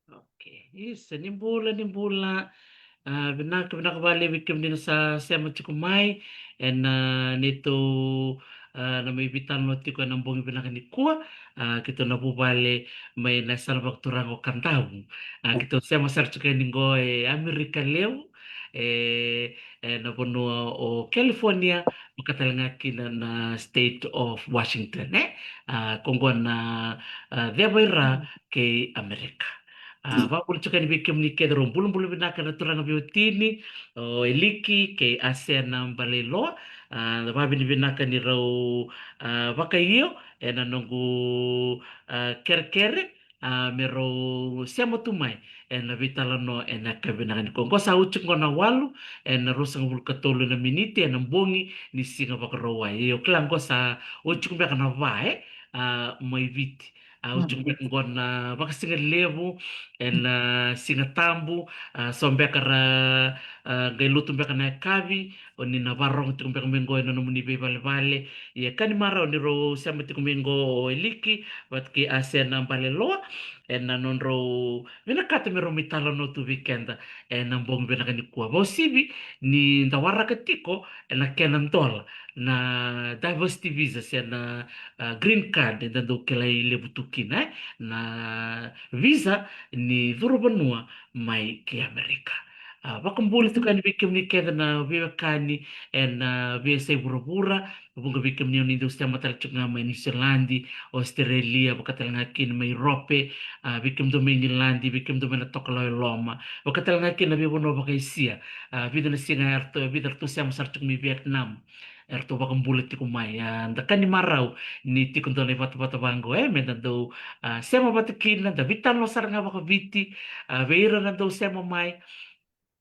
Okey, isa nimbula, binakabali wikem din sa sema chukumai and nito na may bitan no ti ko nang bongi binakani kuwa kito na bubale may nasal bakturang o kantao kito sema sar chukai ningo Amerika leo na bono o California makatalanga kina na state of Washington konggon na debaira ke Amerika. Vapul chukan bikem ni kedro bulum binaka na turang biotini o eliki ke ASEAN na balelo vabi ni binaka ni rau vakaio na nongu kerkere mero siamo tumai na vitalano na kabinaka ni kongo sa uchuk ngona walu na rosang bul katolo na miniti na mbongi ni singa vakarowa yo klang ko sa uchuk mbeka na vae mai viti uchuk mbeka ngona vakasinga levu singa tambu sombekara gailutu mbeka na kavi oni na varong tiku mbeka mengo na nomuni be vale ya kani mara oni ro sama tiku mengo eliki wat ki ASEAN na bale loa na nonro vena kata mero mitalo no tu weekend na mbong vena kani kuwa sibi ni ndawara katiko na kenan dola na diversity visa siya na green card na do kelai lebutukin na visa ni Dhuru mai ke Amerika. Wakambuli tu kan bikim ni keda na viwa kani via say bura-bura bunga bikim ni industria matal chunga mai New Zealandi, Australia, bakatal ngakin mai Europe, bikim do mai Nilandi, bikim do mai na tokaloy loma. Bakatal ngakin na biwa no bakaisia, vida na singa erto, vida tu siya masar chung mi Vietnam. Erto wakambuli ti kumai. Ndakani marau ni ti kundo na bata bango medando sema batikin da vitan lo sar nga baka viti veira na daw sema mai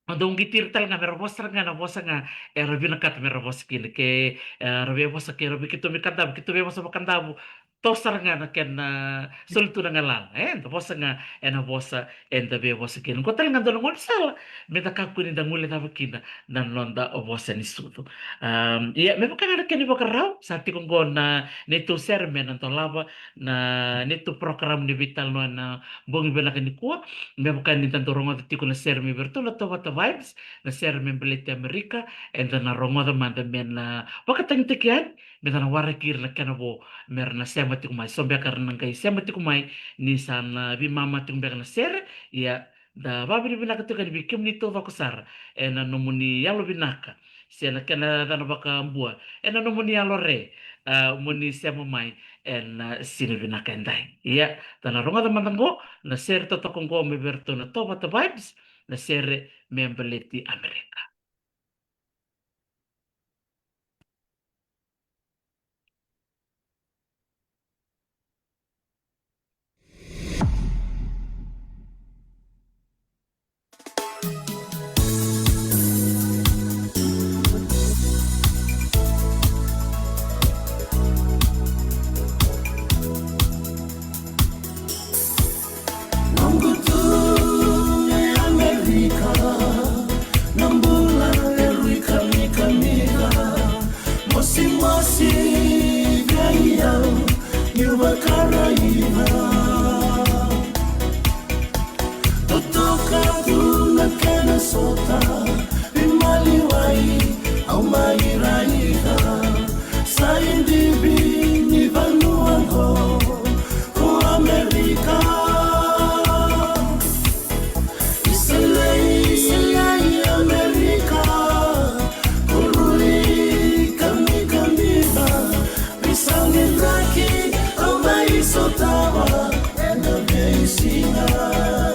Andong gitir tal nga merbosa nga na bosa nga rabi na kat merbosa kin ke rabi bosa ke rabi kito be bosa makandabo tosar nga na ken sultu na nga lang da bosa nga na bosa da be bosa kin ko tal nga dolong sala meta kakuni da ngule ta bakina nan londa o bosa ni sutu ya me baka nga ken baka raw sa ti kong na neto sermen to lava na neto program ni vital no na bongi bena ken ko me baka ni tanto rongo ti ko na sermi berto la to vibes na sermi belete Amerika and na rongo da manda men na wakatang tikian me na warakir na kanabo mer na sema ti kumai so be karna kai sema ti kumai ni sana vi mama ti kumbe na ser ya da babi binaka tu kan bikim ni to vakusar na nomuni yalo binaka siya kana dana baka mbua na nomuni yalo re muni sema mai sini binaka endai ya dana rongo da mandango na ser to kongko me berto na to vibes na sere membeleti Amerika. Soltava, and the day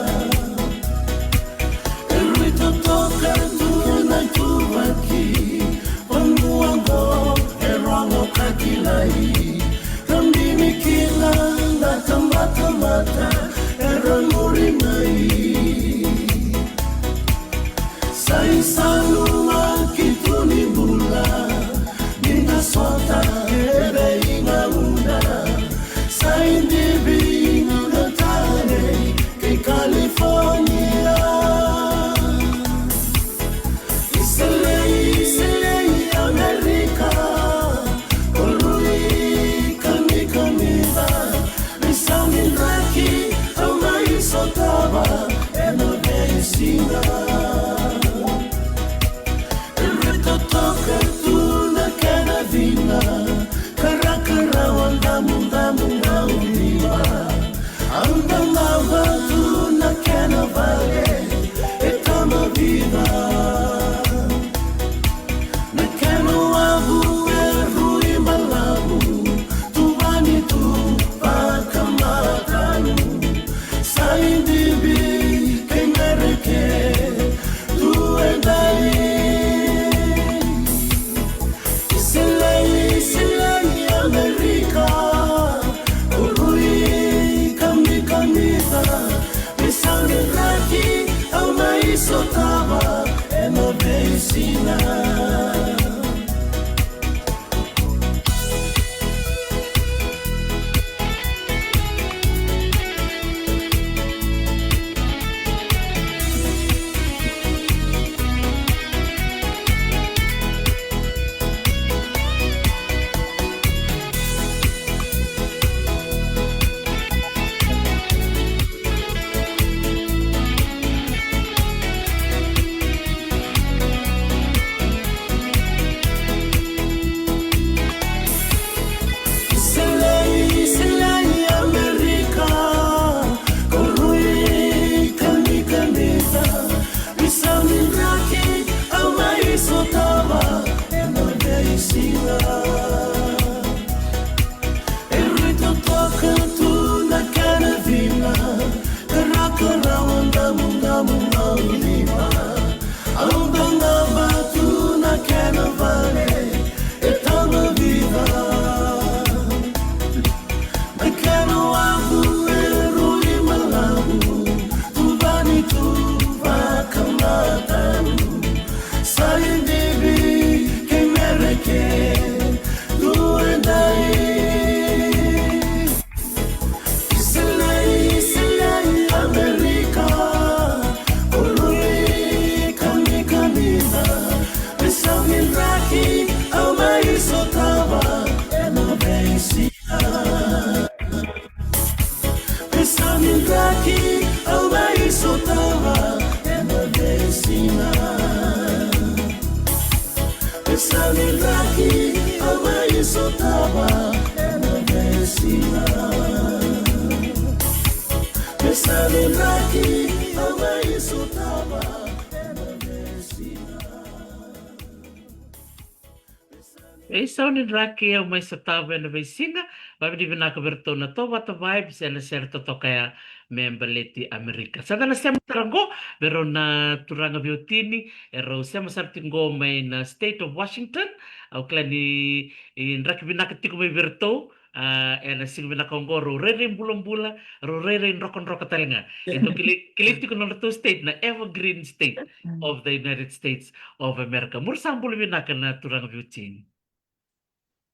Isaw ni Rocky au mai sa tava na vecina, vai di vina coberto na to vata vibes e na certo to kaya memberleti Amerika. Sa na siya trango, pero na turanga biotini, ero siya masartingo may na state of Washington, au kla ni in Rocky vina katiko may berto, e na sing vina kongo ro rere bulan-bula, ro rere rokon rokatalnga. Ito kiliti ko na to state na evergreen state of the United States of America. Mursang bulu vina ka na turanga biotini.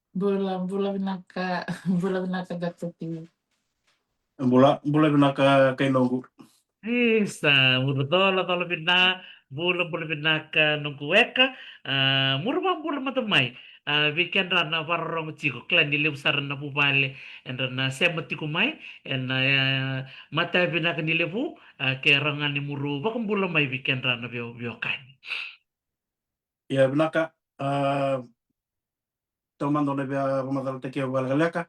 Bula binaka bula binaka gatuti. Bula binaka kay nongo. Isa, murdola tolo bina, bula binaka nung kuweka, murba bula matamay. Weekend na warong chiko klan nilim saran na bubale and na semati kumay and mata binaka nilebu kaya rangan ni muru bakong bula may weekend na biyo kan. Ya binaka tomando na bia pamadal te ke walgaleka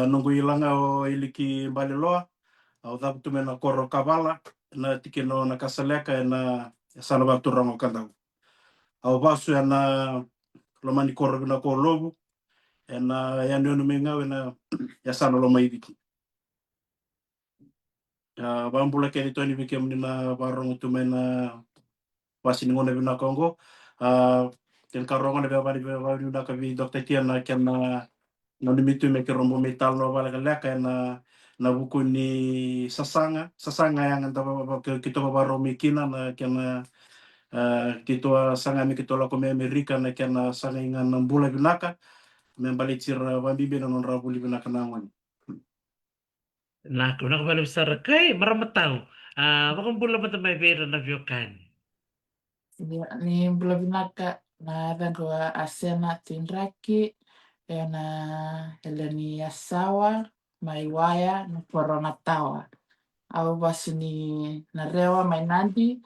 nungu ilanga o iliki baliloa au dapu tume na koro kavala na tikino na kasaleka na sana ba turango kandau au basu na lomani koro bina ko lobu na ya nyono menga na ya sana lo mai biki bambula ke to ni bikem ni na barong tume na wasini ngone bina kongo ken karongo na bia bari na ka vi dokter tiana ken na no nimitu me ke rombo metal no bala leka na buku ni sasanga yang anda kita baro mikina na kena kita sanga mi kita lako me Amerika na kena sanga ingan nambula binaka me balitir wambibi na non rabuli binaka nangwan. Nah, kuna kabalo sa kay maramatao. Bakong bula matamay vera na biyo kan. Ni bula binaka na dango asena tinraki na eleni asawa maiwaya no corona tawa. Au basu ni na rewa mai nandi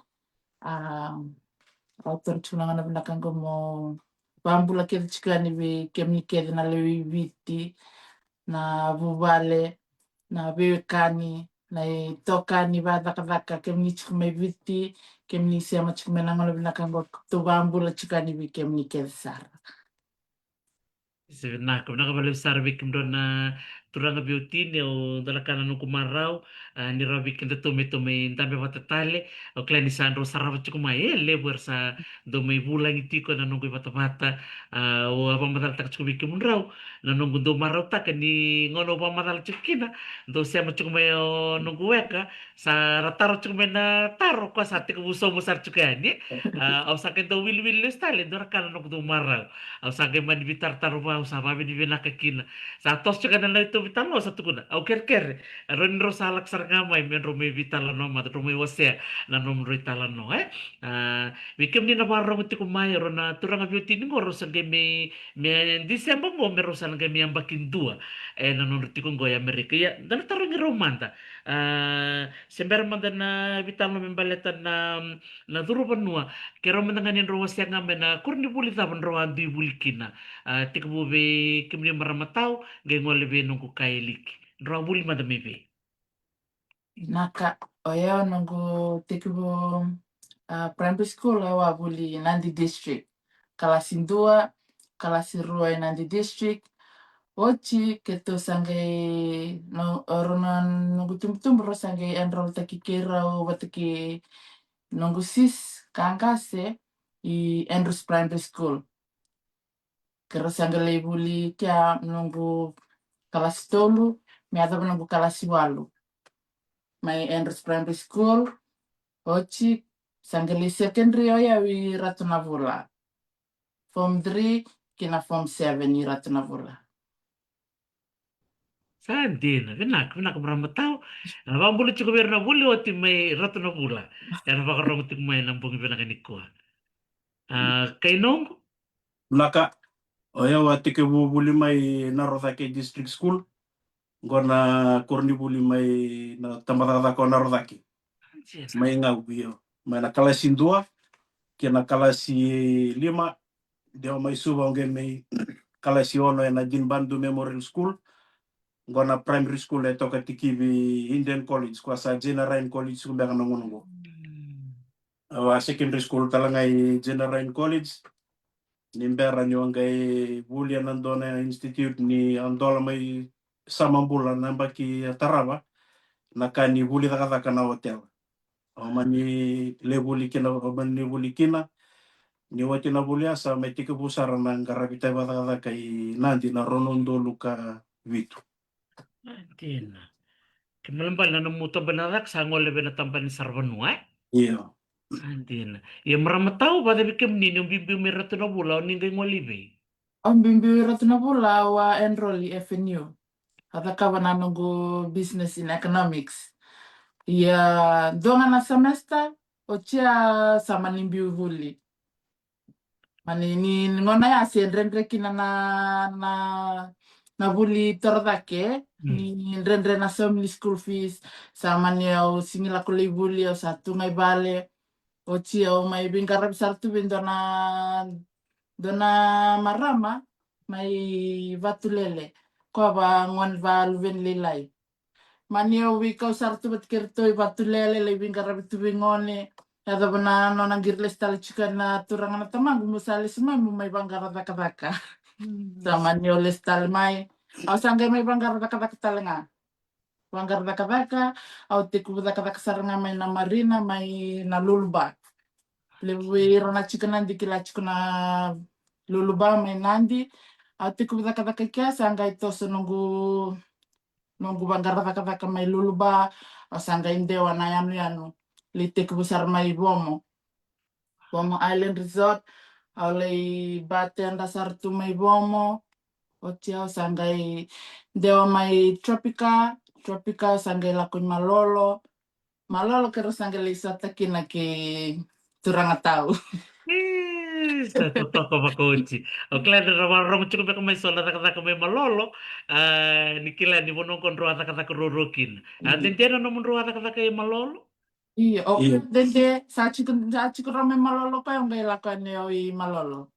autor tunanga na binakang ko mo bambula ke chikani bi kemni ke na lewi viti na bubale na bewekani na tokani vadaka kemni chikme viti kemni siama chikme nangola binakang ko to bambula chikani bi kemni ke sara. Nah, kuna kabalo sa bikim do na turanga beauty ni o dalakana nung kumaraw ni rabi kinda tume tabi matatale o klan ni Sandro sarabat kumay lewer sa do may bulang iti ko na nung mata o apa matal tak cukup bikim raw na nung do maraw ta ni ngono pa matal cukina do siya macukumay o nung weka sa rataro cukumay na taro ko sa tika buso mo sar cukani o sa kin do wil style do rakana nung do maraw au sage man bitar taruma sa babi di bina kakina sa tos chaka na ito bitalo sa tukuna au ker ron ro salak sarngamay men ro me bitala no ma ro me wase na no ro itala no wikem ni na baro mo tikumay ro na turanga beauty ni ro sa me December mo me ro sa nga me ambakin dua na no tikong goy Amerika ya dan taro ni romanta sember man na bitalo me baletan na duro panua kero menanganin ruas yang ngamen na kurni buli taban roan di bulikina tika bube kimni maramatau gengo lebe nungku kailik roa buli madame be Naka oyo nungu tikibu primary school wa buli Nandi district. Kalasin 2, kalasin 2 Nandi district. Ochi keto sangai no oronan nungu tumro sangai enroll taki kira o bataki nungu sis kangkase i Andrews Primary School. Kira sangai buli kia nungu kalas tolu, mi ada nungu kalas 8. My Andrews Primary School, Ochi, Sangali Secondary Oya wi Ratunavula. Form 3, kina Form 7 i Ratunavula. Sandina, kena maramatau bang buli cukup berna buli oti mai ratu na bula era baka tik mai nampung ibena kanikua kay nong Naka oya watike buli mai na Rothake District School gona kurni buli mai na tamata ko na Rothake mai ngau bio mai na kalasi 2 kena kalasi 5 Deo mai suba onge mai kalasi ono na Jinbandu Memorial School. Ngona primary school e toka tikivi Indian College kwa sa Generain College kumbe kana ngunungo. Secondary school talangai Generain College. Nimbera ni wangai William Andona Institute ni Andola mai samambula nambaki Taraba nakani Wuli takataka na hotel. Omani lebuli kina omani lebuli kina ni wati na bulia sa mai tika busara na ngarabita bata kai nanti na ronondo luka vitu. Antina. Kimalambal na namuto banarak sangol lebe na tampan ni Sarvanua. Iya. Antina. Ya maramatau pada bikim ni yung bibim mirato na bula o ningay ngolibe. Ang bimbirat na pula wa enroll i FNU. Hata kawa na nungu business in economics. Ya donga na semester o chia sama nimbiu huli. Mani ni ngona ya si rendre kina na huli tordake ni rendre na somni school fees sama ni au singila kuli huli au satu ngai bale o chia o mai bingara besar tu dona marama mai vatulele ko ba ngon va luven lilai mani o wika sartu bat kerto i vatulele le bingara bitu bingone ada bana no nangir stal chika na turanga na tamang musale semua mai bangara daka sama ni ole stal mai au sangge mai bangara daka talenga bangara daka au tiku daka saranga mai na marina mai na lulba lewi rona chika nandi kila chika na luluba mai nandi ati ku daka kia sangga ito so nunggu bangara daka mai luluba sangga indewa na yanu lite ku besar mai bomo Island Resort au lei bate anda sartu mai bomo otia sangga dewa mai Tropica sangga lakun malolo kero sangga lisata kina ki turanga tahu. Sa totoo ka makochi. O kila na ramarong chuko beka may sola taka may malolo. Ni kila ni monong kon roa taka rorokin. Tentiana no mon roa taka malolo. Iya, Iya. dende sachi ko rame malolo pa yung kailakan niyo i malolo.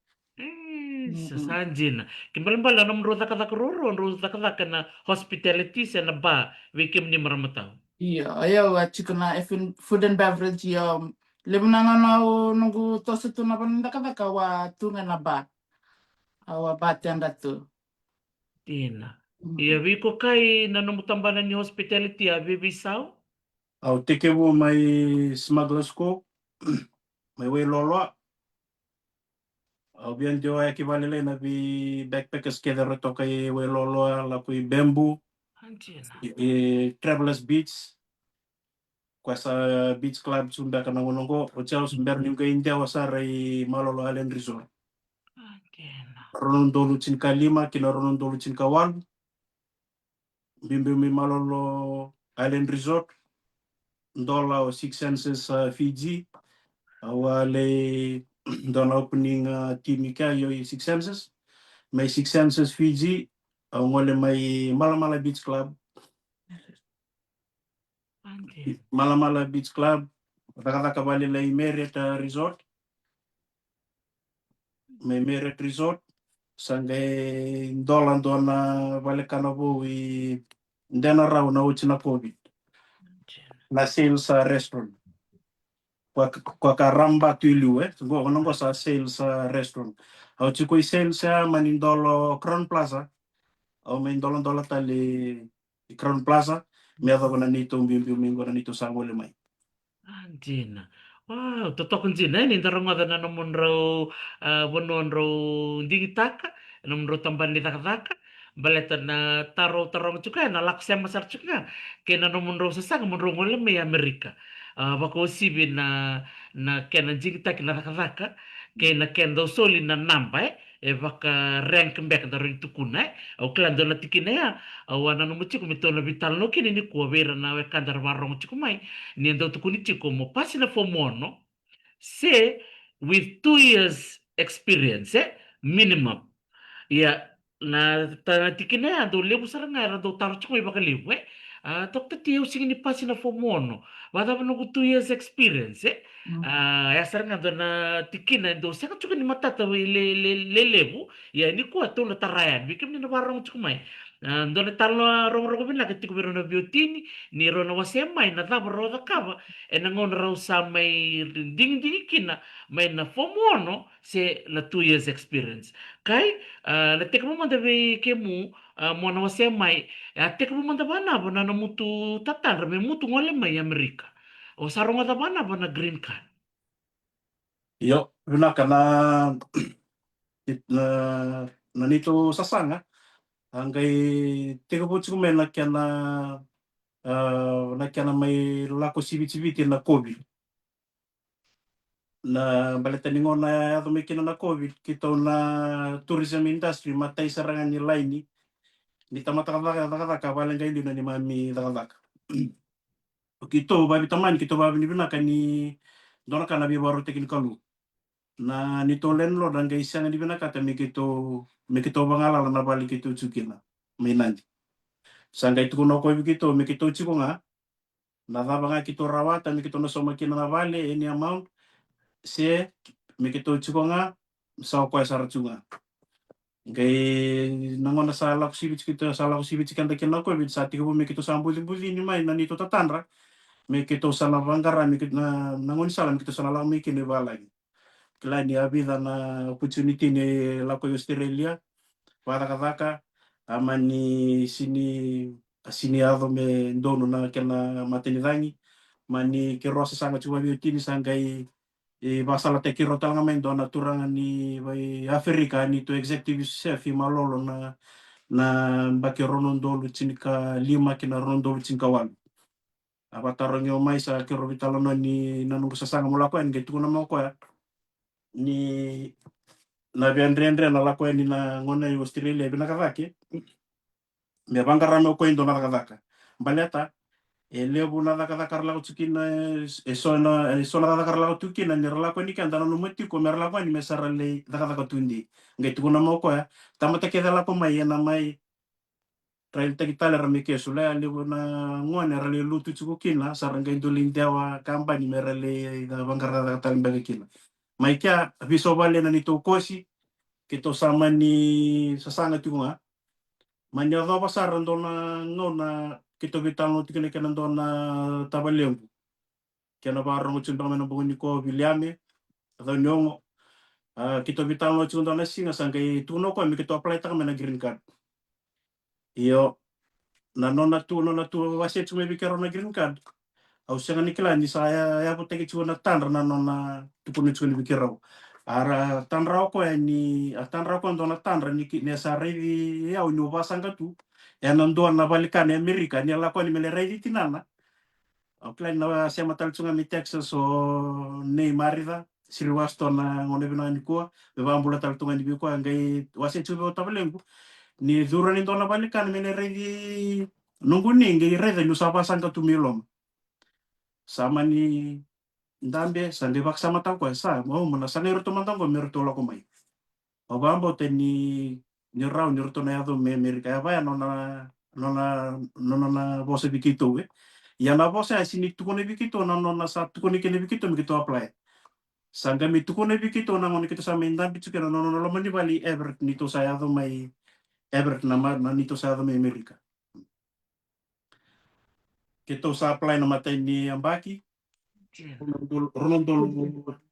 Sa sanjin. Kimbal na mon roa taka roro, roa taka na hospitality sa na ba wikim ni maramataw. Iya, ayaw achi ko na food and beverage yung limunangan na nunggu toso tu na pananda ka wa tunga na ba. Awa bate anda tu. Tina. Iya wiko kai na namutambanan ni hospitality bibisaw. Au tekebu mai smugglers ko mai we lolo. Au bian dio ya kivalele na bi backpackers keder to kai we lolo la kui bamboo Anjina. travelers beach kwasa beach club sunda kana ngonongo hotel sumber nim kai india wasarai malolo island resort. Anjina. Ronondo lucin kalima kina ronondo lucin kawal. Bimbi malolo island resort. Ndola o 6 census Fiji. Awale dona opening timika yo 6 census. May 6 census Fiji. Ngole may Malamala Beach Club. Anjina. Malamala Beach Club. Taka bali lay Marriott Resort. May Marriott Resort. Sangay Ndola dona bali kanabo i ndena raw na uchina COVID. Na sales restaurant. Kwa karamba tuilu go nongo sa sales restaurant. Au chiko sales manindolo Crown Plaza. Au mandolo tali Crown Plaza. Meado ko na nito mingo na nito sa ngole mai. Anjina. Wow, totoo jina ni tarong ada na namun raw bonon raw digitaka, namun raw tamban di taka baleta na tarong juga na laksya masar juga. Kena namun raw sasang namun raw ngole may Amerika. Bako sibi na kena jigita kena taka kena kendo soli na namba baka rank mbek da rin tukuna au klando na tikina ya awana no muchiku mitona vital no kini ni kuwera na we kandar warong chikumai niendo tukunichi como pasina fomono se with 2 years experience minimum ya na tikina ya do lebu saranga ra do taru chukui baka lebu tokta tiyo singini pasina fomono wada no 2 years experience ya saranga dona tikina do saka chuka ni matata le lebu ya ni ko to la tarayan bikim ni nabarong chukumai dona talo rong rong bina ketiku biro na biotini ni rona wasemai na taba roda kava e na ngon rau sa mai ding ding kina mai na fomono se la 2 years experience kai la tekmo manda be kemu mo na wasemai ya tekmo manda bana bana na mutu tatanra me mutu ngole mai Amerika o saronga da bana bana green card. Yo, vinaka na nito sasanga angai tega botsiko me na kiana mai lako siviti na COVID. Na baleta ni ngona ato me kina na COVID kita na tourism industry matai sarangan ni laini ni tamata kaka balen kai ni mami kaka. Kito babi taman kito babi ni binaka ni dona kana bi baru tekin kalu. Na nito len lo dan gay isang ni binaka ta me kito bangala na bali kito tsukina. May nandi. Sanga itu kuno ko kito me kito tsuko nga na banga kito rawata me kito no soma kina na bali any amount se me kito tsuko nga sa ko sa ratsunga. Gay nangona sa lako sibit kan kina ko bit sa tiko me kito sambuli ni mai na nito tatandra me kito sa lavangara me kito na nangon salam kito sa lalang me kini balay. Kila ni abida na opportunity ni lako Australia para kadaka amani sini ado me dono na kena matenidangi mani kerosa sanga cuma biotini sangai basala te kiro tanga men dona turanga ni vai Afrika ni to executive chef malolo na baki ronondolu cinika 5 kina ronondolu cinika 1 apa tarongi o mai sa kiro vitalono ni nanungu sasanga mulako en gitu na mo ko ni na biandrendre na lako ni na ngona i Australia binakavaki me bangara me ko indo na kadaka baleta lebu na kadaka la utsukina sona kadaka la utukina ni la ko ni kan dano meti ko mer la ko ni mesara le kadaka tundi ngai tu na mo ko ya tamata ke la ko mai na mai trail te kitale ra me ke sula lebu na ngone ra le lutu tsukina saranga indo lindawa kampani mer le da bangara da talimba kina mai kya viso vale na nito kosi kito sama ni sasanga tu nga manya do pasar ndona ngona kito vital no tikene kana ndona tabalengu kena baro mo tsundo mena buni ko Williame do nyongo kito vital no tsundo na singa sangai tuno ko mi kito apply ta mena green card iyo na nona tu wase tsume bikero na green card au senga nikla ni saya ya poteki tsuna tandra na nona tukuni tsuni bikero ara tanra ko ni tanra ko ndona tandra ni sa revi ya unu basanga tu ya nando na balikan ni Amerika ni la ko ni mele revi tinana plan na siya matal tsunga mi Texas o nei marida sirwasto na ngone bina ni ko be bambula tal tunga ni ko ngai wase tsube o tabelengu ni dura ni ndona balikan mele revi nungu ni ngai reve nu sa basanga tu milom sama ni ndambe sande bak sama tau ko sa mo mona sa nero to mantang ko merto lo ko mai o bambo te ni rau ni roto na ado me Amerika ya ba nona bose bikito ya na bose ai sini tu kone bikito nona sa tu kone kene bikito mi kito apply sanga mi tu kone bikito na ngone kito sa me ndambe tsuke no lo mani bali ever ni to sa ado mai ever na ni to sa ado me Amerika kito sa apply na matay ni ambaki Ronaldol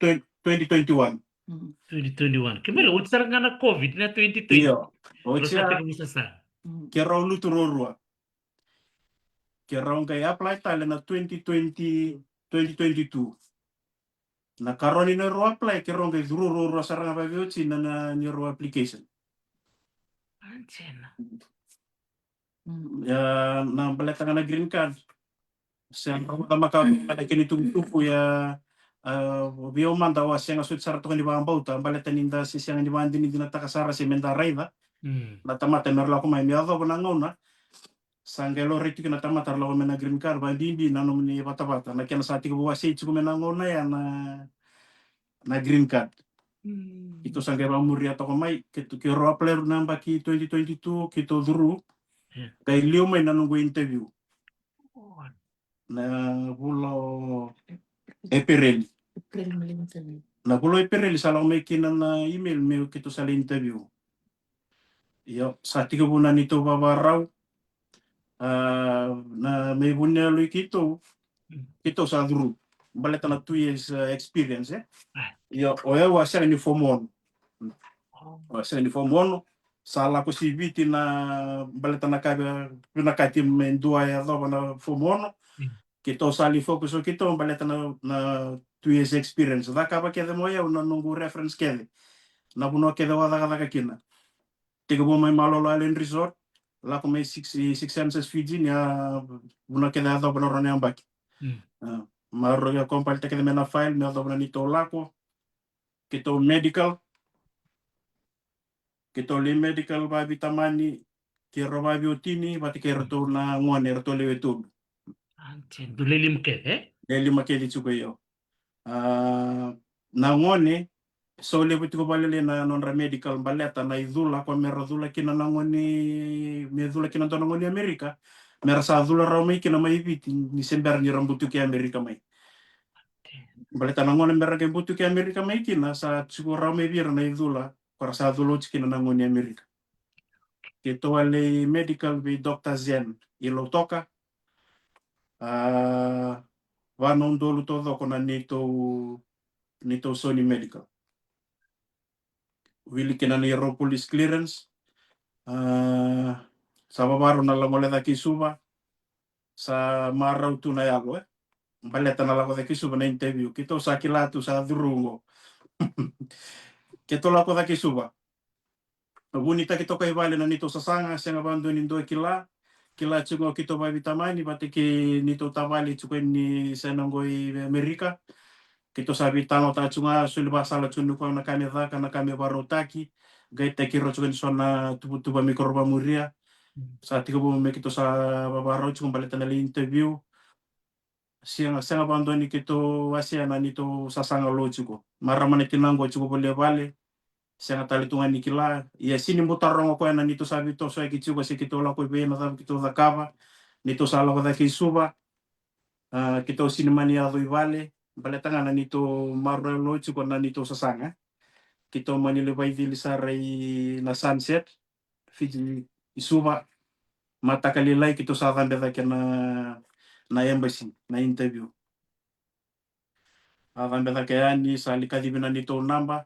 2021. 2021. Kemela utsara nga na COVID na 2020. Iyo. O Terus natin siya, kumusasa. keraw luturorua. Keraw kay apply tala na 2022. Nakaroon ni ro apply keraw kay durorua sarang babiotsi na ni ro application. Anjena. Ya na baleta na green card. Siya maka kinitutupo ya bio manda wa siya ngasut sarto ni bambauta baleta ninda si siya ni bandi ni natakasara si menda raiva. Na tamata merla ko mai miado banangona sangelo reti kina tamata la mena green card ba dindi nano ni bata na kena sati ko wasi tsuko menangona ya na green card itu sangelo muri atoko mai kitu kiro apply namba ki 2022 kito duru kay liu mai nanunggu interview na bulo April April muli interview. Na kulo April salang may kinan na email may kito sa interview. Yo sa 3 bulan ito babaraw na may bunyalo kito sa group. Balita na 2 years experience Yo oya sa ni form 1. Sa ni form 1 sala ko si viti na balita na kaga pinakati men dua ya do na form 1 kito sali fokus kito balita na 2 years experience. Da kaba kede moya na nungu reference kede. Na buno kede wada kada kina. Tiga bo may malolo island resort. La ko may 6 census Fiji niya buno kede ado buno ron yang baki. Maro ya kompal kede mena file me ado buno nito lako. Kito medical. Kito li medical babi tamani kiro babi utini bati kiro to na ngone to lewe tu. Anjing, dulilim ke Deli makeli chuko yo. Na ngone so le buti ko balele na nonra medical baleta na idula kwa mera dula kina na ngoni me dula kina to na ngoni Amerika mera sa dula raw mai kina mai viti ni sember ni rambutu ki Amerika mai baleta na ngoni mera ke butu ki Amerika mai kina sa chuko raw mai bira na idula para sa dula kina na ngoni Amerika kito wale medical bi Dr. Zen ilo toka wanon dolu todo kona nito Sony Medical wili kina ni police clearance sa babaro na langole da kisuba sa marau tu na yago baleta na lago da kisuba na interview kito sa kilatu sa durungo kito lako da kisuba bunita kito kay vale na nito sa sanga sa ngabando nindo kila chungo kito ba vitamani batiki nito tavali chukwe ni senongoi Amerika kito sabi tano ta chunga sulba sala chunu kwa na kame dhaka na kame barotaki gaita kiro chukwe sona tuba mikroba muria sa tiko bo me kito sa babaro chunga baleta na interview siang abandoni kito asia na nito sasanga lo chuko maramane tinango chuko bole vale siang talitungan nikila ya sini mutarongo ko na nito sabi to so kichuko si kito la ko be na sabi kito zakava nito sala ko da kisuba kito sinimani ado vale baletanga na nito marlo chuko na nito sasanga kito manile vai sarai na sunset Fiji isuba mata kalilai kito sa tanda da na embassy na interview tanda da kayani sa likadibina nito namba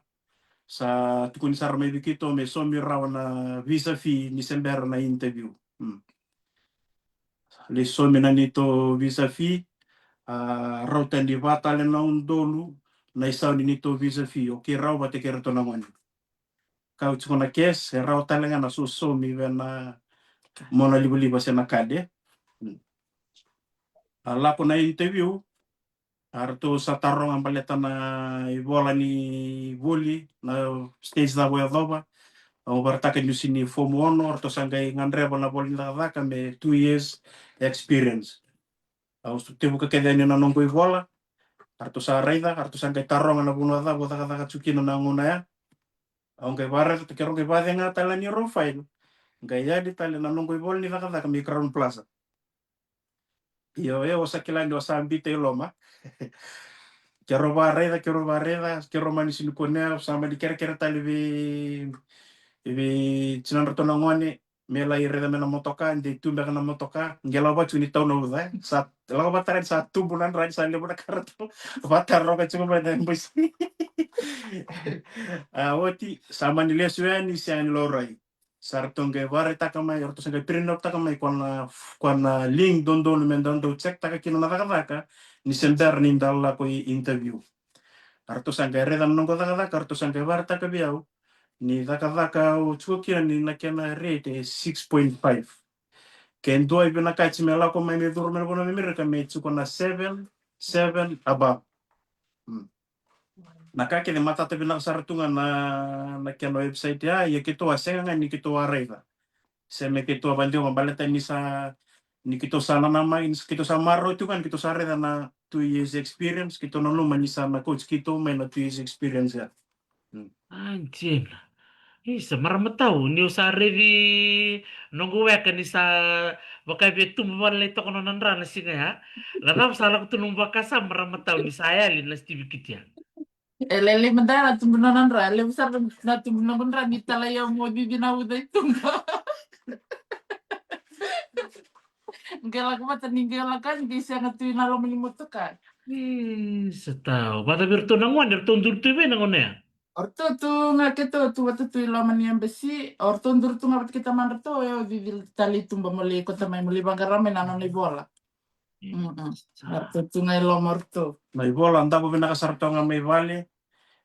sa tukuni sar may bikito me somi raw na visa fee ni sember na interview le somi na nito visa fee raw tendi vatale na undolu na isaw ni nito visa fee okay raw bate kerto na ngoni kau chukona kes raw talenga na susomi na mona liba sa nakade lako na interview arto sa tarong ang baleta na ibola ni voli na stage da boya doba o bartaka ni sini form 1 arto sangay ngandreba na boli na daka me 2 years experience tibu ka kede ni na nonggo ibola arto sa raida arto sangay tarong na buno da bota ka chukino na nguna ya aunque barra to kero ke bade nga tala ni profile gaya di tala na nonggo ibola ni daka me Crown Plaza yo sa kilando sa ambite loma Kero barreda, kero manis ni konea sama di kera tali vi chinan rato nangone mela ireda mena motoka ndi tumba kana motoka ngela ba chuni tau no da sa lawa bataren 1 bulan rai sa le budak karato batar roka cuma ba dan bus woti sama ni lesuan ni sian lorai sartong ge bare takamai orto sanga prino takamai kona link don men don check takakino na taka ni sender ni dalla ko interview arto sanga reda nongo daka arto sanga barta ka biau ni daka o chukia ni nakena rate 6.5 ken do ibena kachi mela ko mai me durme bono me mereka me chuko na 7 above nakake de mata te bina sartunga na keno website ya kito asenga ni kito areva se me kito abandio mabaleta ni sa ni kito sana nama in kito sa maro itu kan kito sare na 2 years experience kito no luma ni sama coach kito may na 2 years experience ya Anjing. Isa maramatau ni usare di nonggo weka ni sa baka betu mawala ito kono nandrana singa ya. Lara salah ko tunong bakasa maramatau ni saya li nas tibikitia. Lele mandara tumbunan ra, le besar na tumbunan ra di tala yang mau di na udah itu. Gala ko mata ninggala kan di sana tu na lo melimutukan. Setau. Bata birto nanguan der tundur tu be nangone ya. Orto tu ngaketo tu waktu tu lo manian besi, orto ndur tu ngapat kita mandato ya di tali tumba muli kota mai muli bangarame na ni bola. Orto tu ngai lo morto. Mai bola anta ko pinakasartonga may vale.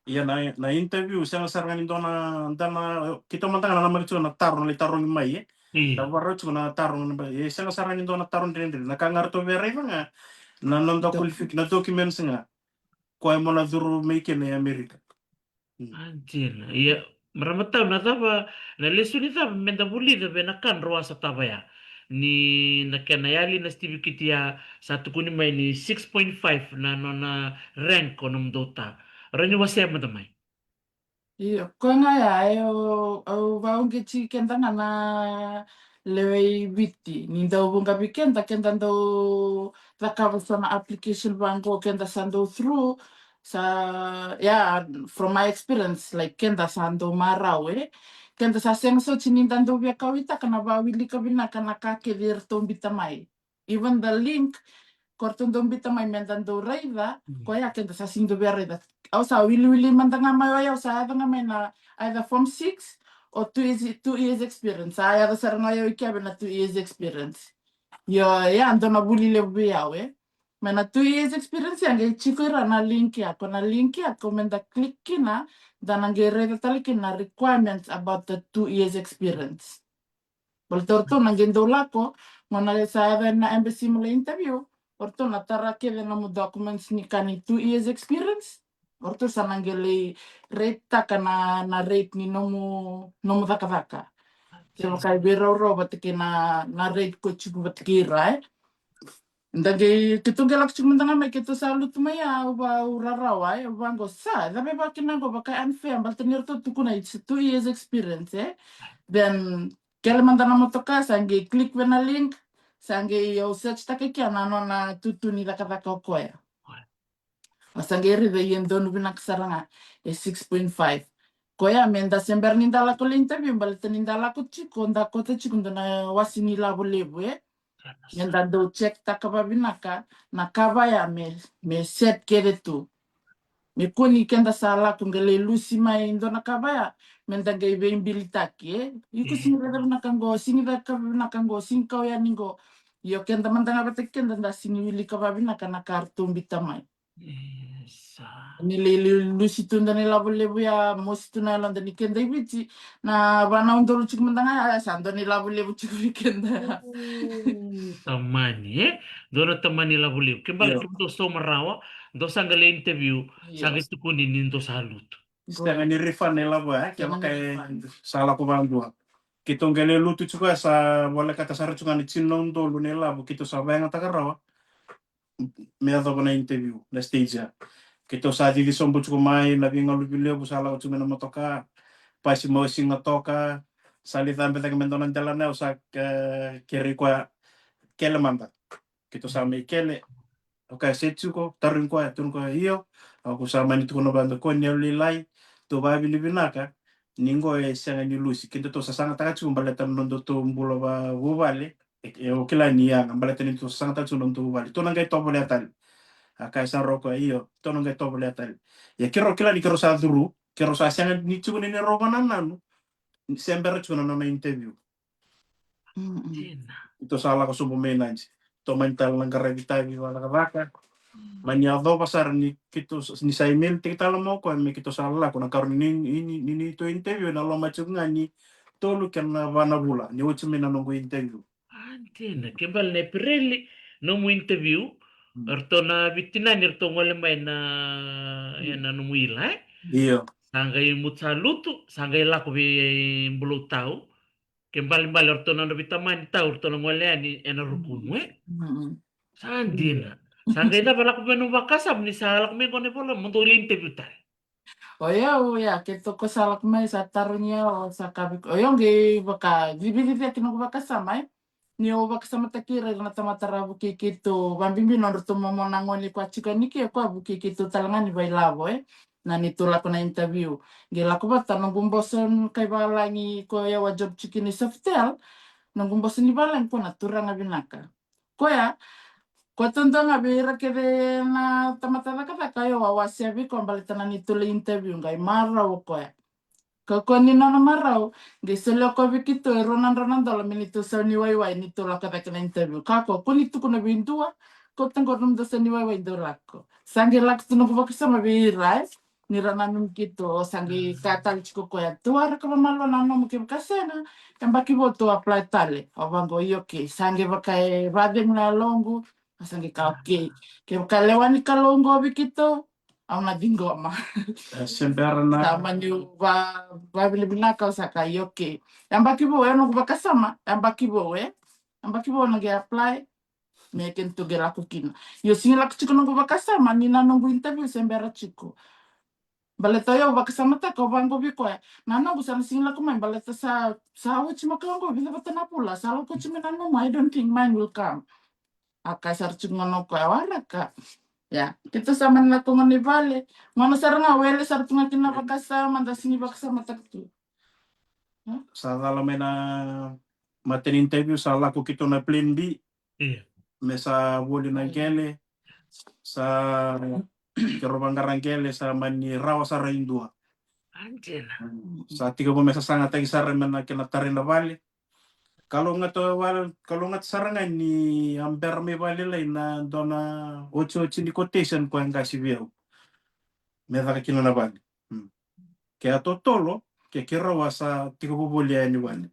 Iya na interview sa sarangan ito na kita mantang na naman ito na tarong mai Iya. Tapos ito na tarong sa sarangan ito na tarong din nakangarto bere nga na nanda kulfik na documents nga ko mo na duro make na Amerika. Anjir. Iya. Maramatau na tapa. Na lesu ni tapa menda buli da be nakan ruasa tapa ya. Ni nakanayali na tibikitia satu kuni mai ni 6.5 na na rank konom dota. Ranyo wasema tamai. Iyo, ko nga ya, au vaung ke chi kenta nga na lewe biti. Ninda ubunga bi kenta ndo takava sana application bango kenta sando through sa yeah, from my experience like kenta sando marau kenta sa seng so chininda ndo via kawita kana vawili kabina kana kake vir tombita mai. Even the link kortun dombita mai mentando reida ko ya kenta sa sindo via reida au sa wili mantanga mai au sa tanga mai na either from 6 or 2 years experience. Saya ada sarang ayo ikia na 2 years experience. Yo ya ando na buli le biao Mana 2 years experience yang chiko ra na link ya kona link ya komenda click kina dan angere tali na requirements about the 2 years experience. Boltorto nangendo lako mana sa na embassy mo interview orto na tara ke na mo documents ni kani 2 years experience orto sa nangeli rate taka na rate ni nomu taka so kai bero ro batike na rate ko chiku batike rai ndage kitunge lak chiku mendanga me kito sa lutu maya uba urarawa bango sa dabe bakina go bakai unfair baltenir to tukuna it's 2 years experience then kele mandana motoka sange click vena link sange yo search take kia na na tutuni taka koya sange ri de yendo nu bina saranga 6.5 koya menda sember ninda la ko interview balta ninda la ko chiko nda ko te chiko na wasini la bolebu menda do check taka babinaka na kavaya me set kere tu me kuni kenda sala kungele lusi mai ndo na kavaya menda ga ibe imbilitaki iko sinira na kango sinira ka na kango sinka ya ningo yo kenda manda nga batek kenda nda sinili ka babinaka na kartu bitamai nili lusi tunda nila bolebu ya mosi tuna landa ni kenda ibiti na bana undoro chik manda nga sando nila bolebu chik kenda Tamani dono tamani la boleh. Kembali Yo. kita so marawa do sangale interview sangat tu kunin nindo salut. Istanga ni refund nila ba kaya kay sala ko bang dua. Kitong gele lutu juga sa wala kata sara juga ni chinon do lunela bu kito sa bang takarawa. Me ado na interview na stage ya. Kito sa di sombo juga mai na binga lubile bu sala cuma na motoka. Pasi mo sing toka salita ambeta que mendonan jalana usa que riqua kele manda. Kito sa me kele okay setsuko tarin kwa tun ko hiyo aku sama ni tukono bando ko ne lilai to ba binaka ningo e sanga ni lusi kinto to sasanga taka chumbala tan nondo to mbulo ba wubale o kila ni ya ngambala tan to sasanga taka nondo wubale to nangai to bole atal aka sa roko hiyo to nangai to bole atal ya kiro kila ni kiro sa duru kiro sa sanga ni chukuni ni roba nanu sember chukuna no interview ito sala ko subo menanji to mental ng karagita ni wala karaka Manyado pasar ni kito ni sa email ti talo mo ko mi kito sala ko nakaroon ni to interview na lo machu nga ni tolu kan na bana bula ni uchi mi na nungu interview. Antena kembali ne pirelli no mu interview erto na bitina nirto ngole mai na na no muila Iyo. sangai mut salutu sangai laku bi bulu tau kembali bali erto na bitamani tau erto ngole ani ena rukumu Sandina. Sangai da pala ko penu bakasam ni sa alak me kone pala mo interview tal. ya kito ko salak mai sa tarunya o sa kabik. Oyo ngi baka dibi kino baka sama ni o baka sama takira na tamatara buki kito bambimbi no ruto momo nangoni kwa chika niki kwa buki kito talangani bailabo na nitula ko na interview. Gila ko bata nung gumboson kay balangi ko ya wa job chiki ni Softel nung gumboson ni balang ko na turang abinaka. Koya kwa tonto nga bira kede na tamatara kata kayo wawasi abi ko balitan na nitula interview ngai mara o koya. Kako ni nana marau, giselo ko bikito ronan dolo minito sa ni wai nito la kata kena interview. Kako kuni tu kuna bindua, ko tengko rum do sa ni wai do lako. Sangi lak tu nungko bakisa mabirai, ni ranan kito sangi kata chiko ko ya tuara ko malo na no mukim kasena, yang baki bo tu apply tale. Abango yoke, sangi bakai radeng na longu, sangi ka oke. Ke kalewani kalongo bikito, au na dingo ma. Sembara na Sama nyu ba bilibina ka saka yoke. Yang baki bo no ba kasama, yang baki bo Yang baki bo nage apply meken to gela kukina. Yo singa lak chiko no ba kasama ni na nunggu interview sembara chiko. Baleta yo ba kasama ta ko bango bi ko. Na no busan singa lak mai baleta sa uchi makango bila batana pula. Salo ko chimi na no I don't think mine will come. Akasar chungono ko awaraka. Ya, kita sama natungan ni vale. Ngono sarang awele sartunga kina bakasa manda sini bakasa mataktu. sa dalam na maten interview sa laku kito na plan B Iya. mesa woli na kele sa kerobang kele sa mani rawa sa raindua Anjir. sa tiga mesa sangat tagi sare mena kena tarin na vale kalau ngat sarangan ni amber me vale lain na dona ocho ni quotation ko ang kasi view mesa ka kino na vale kaya totolo kaya kirawa sa tiga bubuli ni vale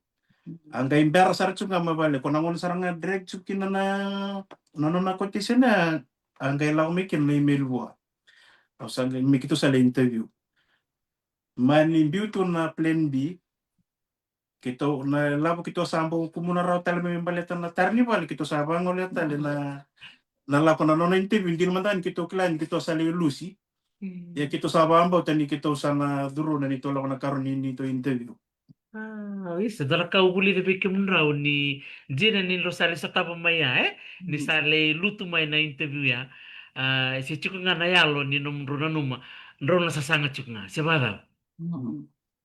ang imber sar chunga mabale ko nangon saranga direct chukina na nono na quotation na ang law mikin na email buat o sa mikito sa interview mani biuto na plan B kito na labo kito sambo kumuna raw tala may baleta na tarni bali kito sa bango leta na lako na nono interview hindi naman tan kito klan kito sa Lucy ya kito sa bambo tani kito sa na duro na nito lako na karon nito interview Isa dala ka uli de beke munrao ni jina ni lo sale sa tapa maya ni sale lutu mai na interview ya. Si chuku nga na yalo ni nom runa numa. Ndrona sa sanga chuku nga. Siapa dah?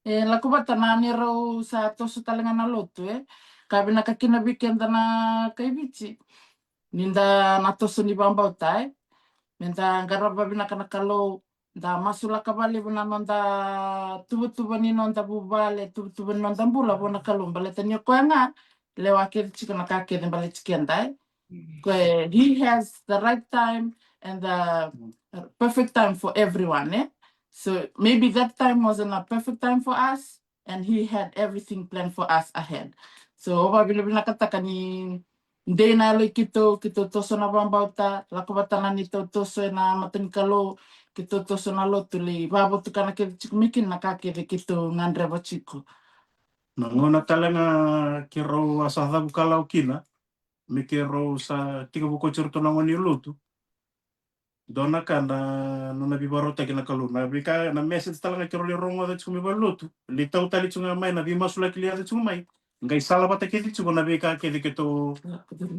Laku bata na ni raw sa to sa talenga na loto Kabi na kakina bikin na kaibichi. Ninda na to ni bambao tai. Minta garaba binaka na kalo da masula kabali buna nonda tubu ni nonda bubale tubu ni nonda bula bona kalum bale tanyo ko nga lewa ke chika na kake den bale chikiandai he has the right time and the perfect time for everyone so maybe that time wasn't a perfect time for us and he had everything planned for us ahead so oba bila kata ni Hindi na aloy kito toso na bambauta, lakubata na nito toso na matinkalo, kito toso na lo tuli, babo tu kana kito chikumikin na kakiri kito ngandre bachiko. Nangona talaga kiro asa dabu kalau kina, mikiro sa tiga buko cerita nangoni lutu. Dona kana nuna bibarota kina kalu na bika na message talaga kiro li rongo da chumi balutu. Li tau tali chunga mai na bima sula kili ada chunga mai. Ngai sala bata kedi chunga na bika kedi kito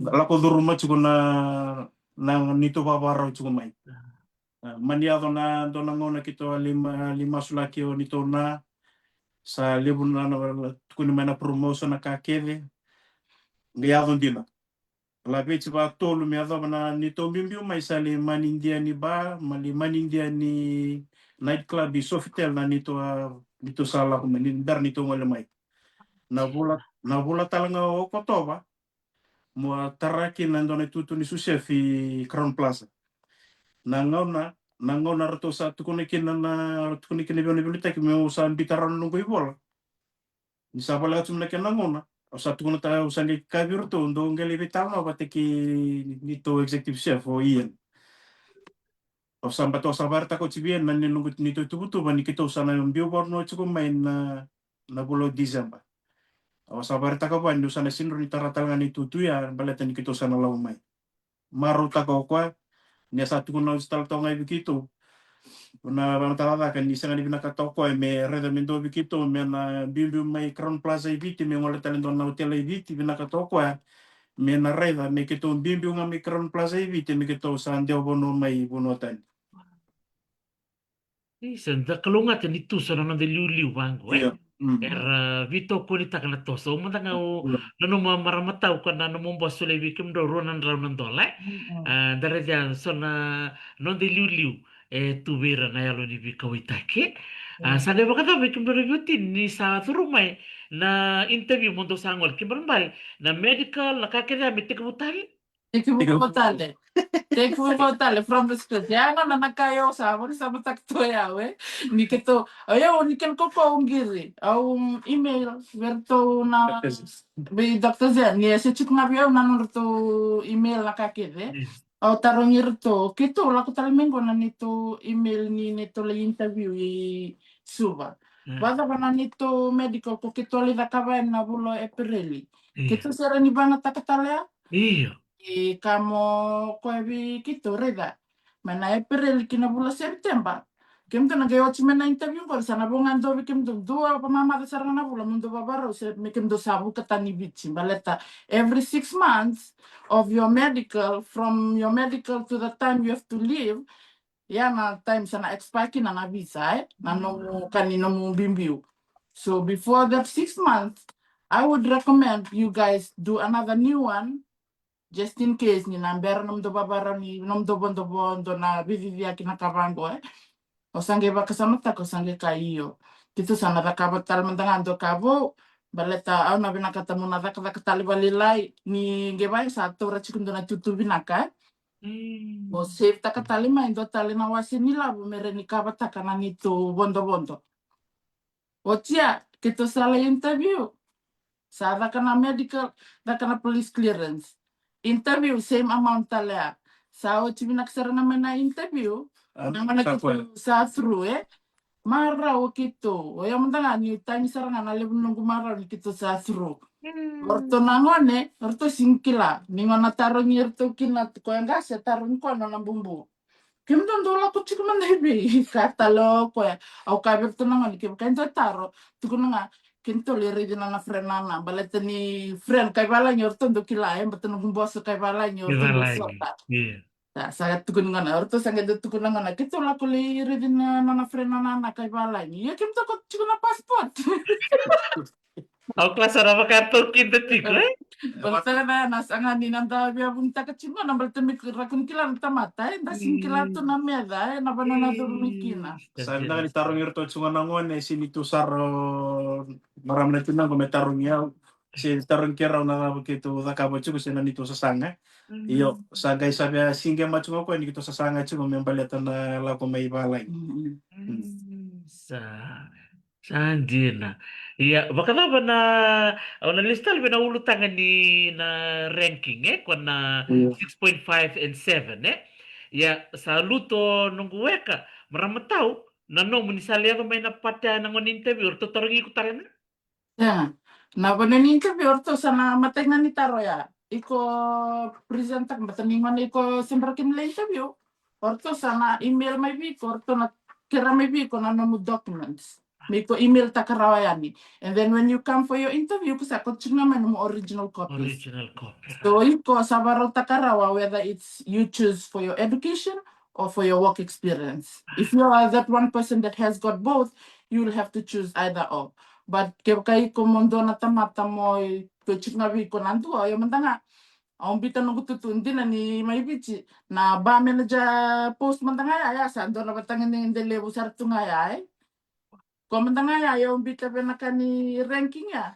lako duruma chunga na nito babara chunga mai. Mania dona ngona kito lima sula kio nito na sa lebu na kuni mana promotion na kakede ngiado dina la bechi ba tolu me ado na ni to mbimbiu mai sale manindia ni ba mali manindia ni night club di Sofitel na nito sala ko ni ber nito ngole mai na bula talanga o kotoba mo taraki na ndone tutu ni susia fi Crown Plaza na ngona rato sa tukune kinana tukune kine bone bibliotek me usa bitaran nunggu ibola ni sabala tumna kenangona o sa tukuna ta usali kabir to ndo ngeli bitama bateki nito executive chef o Ian o samba to sabar ta ko chibien man nungu nito tubutu ban kito sana mbio borno chuko main na bulo December o sabar ta ko ban do sana sinro ni taratalanga ni tutu ya balatan kito sana law mai maru ta ko kwa ni sa tukuna ustal to ngai bikito Una bantalada kan di sana di bina katoko me reda mendo bikito me na bimbi mai Crown Plaza ibiti me ngole talento na hotel ibiti bina katoko me na reda me kito bimbi nga mi Crown Plaza ibiti me kito sandeo bono mai bono tan. Senda kalungat yan itu sono de liu bango Iya. vito ko ni takana to so mo tanga o nanu maramatau ko na nanu mo sule bikim do ronan raunan dole dare jan sona non de liu tu vera na yalo ni bika witake sade bakata bikim do review ni sa turumai na interview mo do sangol kimbal na medical na kakeda mitik butali Equivocale. Equivocale from the script. Ya na nakayo sa mo sa matakto ya we. Ni kito ayo ni ken ko ungiri au email verto na be Dr. Zen ni se chuk na bio na to email na kakede. Au tarongir to kito la ko talmengo na nito email ni nito le interview i suba. Bada bana nito medical ko kito li dakaba na bulo Aprili. Kito sera ni bana takatalea. Iya. Kamo koevi kito reda. Mana April kina bula September. Kem tana ke ochi mena interview ko sana bongan do kem do dua pa mama da sarana bula mundo babaro se me kem do sabu katani bichi baleta every 6 months of your medical from your medical to the time you have to leave ya na time sana expire na visa na no kanino mo bimbiu. So before that 6 months I would recommend you guys do another new one just in case ni nambera nom do babara ni nom do bondo na vivia kina kavango o sange ba kasama ta ko sange ka iyo kitu sana da kabo tal mandangan do kabo baleta au na bina kata mo na da kata tali balilai ni ngebai satu ra chikundo na tutu binaka o save ta katali mai do tali na wasi ni la mere ni kaba ta kana ni to bondo o tia kitu sala interview sa da kana medical da kana police clearance interview same amount talea. Sa o chibina kasarana mena interview. Namana kito sa through Mara o kito. O yung mga ni time saranga na lebu nung mara ni kito sa through. Orto nangone, orto singkila. Ningo na tarong yerto kinat ko yung gas, tarong ko na bumbu. Kim don dola ko chiko man hebi. Katalo ko ya. Au kabir to nangon kim kain to taro. Tuko nga kinto leri din na frenana baleta ni friend kay bala nyor to do kilae beto nung boss kay bala nyor to sota sa tukun nga orto sanga do tukun nga kito la ko leri din na frenana na kay bala ni ya kim to ko chiko na passport Au klasa rama kartu kinta chiko balta na nasanga ni nanda bia bunta ka chimo na balta mi rakun kilar tamata da singkila to na meda na banana do mikina Sabi na tarong irto chunga nangon sini tu saro maram na tunang ko metarong ya si tarong kira na begitu da kabo chuko sina nito sasanga iyo sagay sabi singa machungo ko ni kito sasanga chuko membaleta na la ko may balay Sanjina. Iya, bakit na na lista na ulutangan ni na ranking kung na 6.5 and 7 Ya, sa luto nung weka, maramatao, nanong munisalya ko may napatya ng interview, or tutarungi ko tayo na. Ya, na banen interview orto sana mateng na ni taro ya. Iko presenta batani man iko sembrakin le interview. Orto sana email may biko orto na kira may biko na no documents. May ko email ta karawayani. And then when you come for your interview kusa ko chingna man mo original copies. Original copy. So iko sabaro ta karawa whether it's you choose for your education or for your work experience. If you are that one person that has got both, you will have to choose either or. But kay ko mondo na tamata mo ko chingna bi ko nandu ayo mantanga. Ang bitan ng tutundi na ni may bichi na ba manager post mantanga ya sa ando na batangin ng delebu sartu nga ya Komanda nga ya, yung bita na ka ni ranking ya.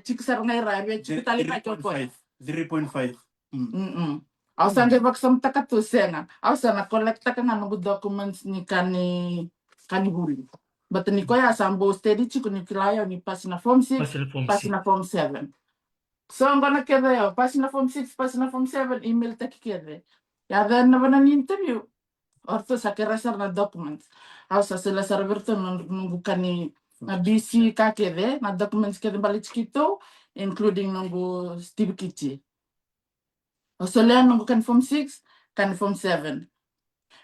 Chiksar nga ira, chik tali ka ko. 3.5. Aw sangge baksam takatusenga. Aw sana kolekta ka nga ng documents ni kani huli. But ni ko ya sambo steady chiku ni kilayo ni pass na form 6, pass na form 7. So ang gonna kede yo, pass na form 6, pass na form 7, email ta kikede. Ya then na ni interview. Orto sa kerasar na documents. Aw sa sila serverto nunggu kani na BC kakede na documents kede balik kito including nunggu Steve Kichi. O so learn nunggu kan form 6, kan form 7.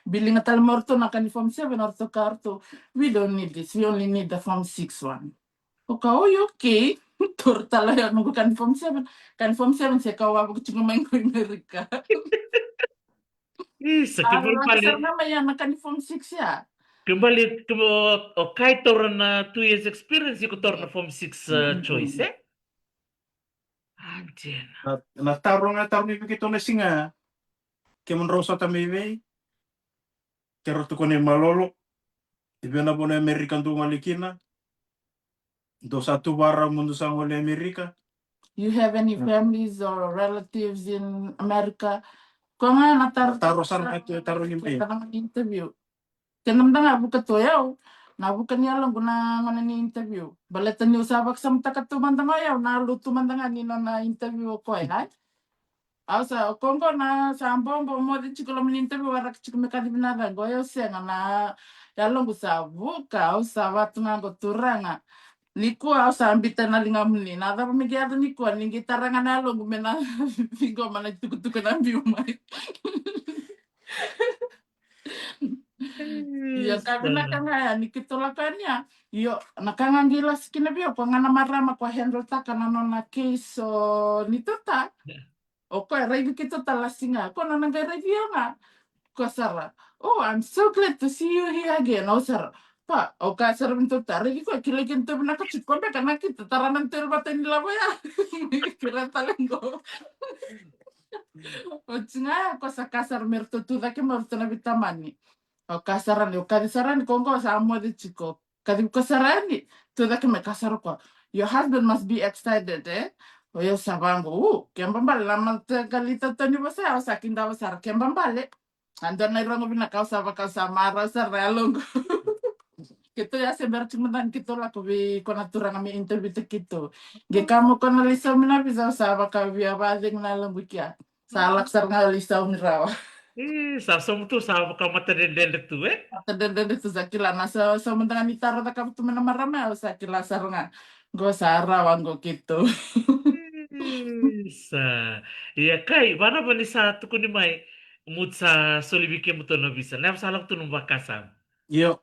Billing atal morto na kan form 7 orto karto. We don't need this. We only need the form 6 one. Okay. Tortala ya nunggu kan form 7. Kan form 7 saya kau aku cuma main ke Amerika. Isa, Ala kasar nama ya nakan form 6 ya. kembali okay toron na 2 years experience ko toron na form 6 choice eh. Anjir. Na tarong mi kito na singa. Kemon rosa tamiwe. Kero to kone malolo. Ibe na pone Amerika tu malikina. Do satu bara mundo sa ngole Amerika. You have any families or relatives in America? Kung nga Taro sana ito taro ni me. interview. Kenam nga buka to yaw. Na buka niya lang guna ngana ni interview. Balatan niyo sabak sa mta katumanda ngayaw na lutumanda nga ni na interview ko ay hay. Asa kongo na sambombo mo di chiko lam interview warak chiko me kadi binada goyo senga na yalong sa buka usa watu nga go turanga. Niku sa ambita na linga muli na da pamigyado niku ning gitaranga na lo gumena figo mana tukutukan na biumay. Iya kabila kanga nikitulakannya. Yo nakangangila sikina bio pangana marama kwa handle taka na nona case nituta. Oko review kita talasinga. Ko na nanga review nga. Ko sara. Oh, I'm so glad to see you here again. Oh, sara. Pa, oka sara bentuk tarik ko kilagin to na kachiko be kana kita taranan terbata nila ya. Kira talenggo. Otsinga ko sa kasar merto tu dake merto na bitamani. O kasarani, o kadisarani kongo sa amo de chico. Kadi kasarani, to dake me kasaro ko. Your husband must be excited, eh? O yo sabango, kembambale lama kalita tani basa o sakinda basa kembambale. Ando na irongo bina kausa bakausa mara sa realongo. Kito ya se bercimendan kito la ko bi kona turanga mi interview te kito. Ge kamo kona lisa mina bisa sa bakawi abading na lambukia. Sa laksar nga lisa unirawa. Sa tu sa ka mata dendel tu eh. Tadadada tu sakila nasa sa mentangan itara ta kaptu mena marama sakila saranga go sara wango gitu. Sa. Iya kai, mana ba ni sa tu ni mai mut sa solibike muto no bisa. Nem salak tu nung bakasam. Yo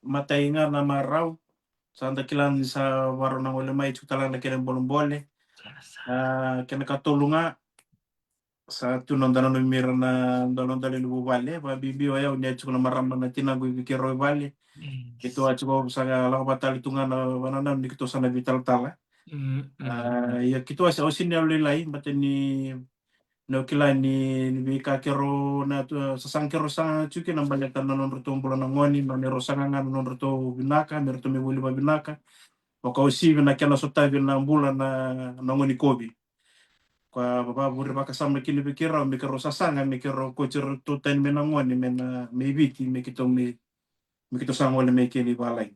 matainga na maraw. Santa kilan sa waro na wala mai chutalang na kenen bolong-bole. Kena katulunga sa tunon danon no mira na danon dali lubu bale ba bibi wa yaw niya chukuna marama na tinago ibikiro bale. Ito at ko sa lako batali tunga na banana ni kito sa nabital tala. Ya kito sa osin ya lilay mateni no kila ni bika kero na sa sangkero sa chuki nang balitan na non rutong bulan ng ngoni manero sa nga non ruto binaka merto mi wuli ba binaka o kausi na kena sotabi na bulan na ngoni kobi kwa baba buri baka sama kini bikira mikiro sa sanga mikiro ko chiro to ten menangoni mena maybe me kito me kito sa ngoni me kini balay.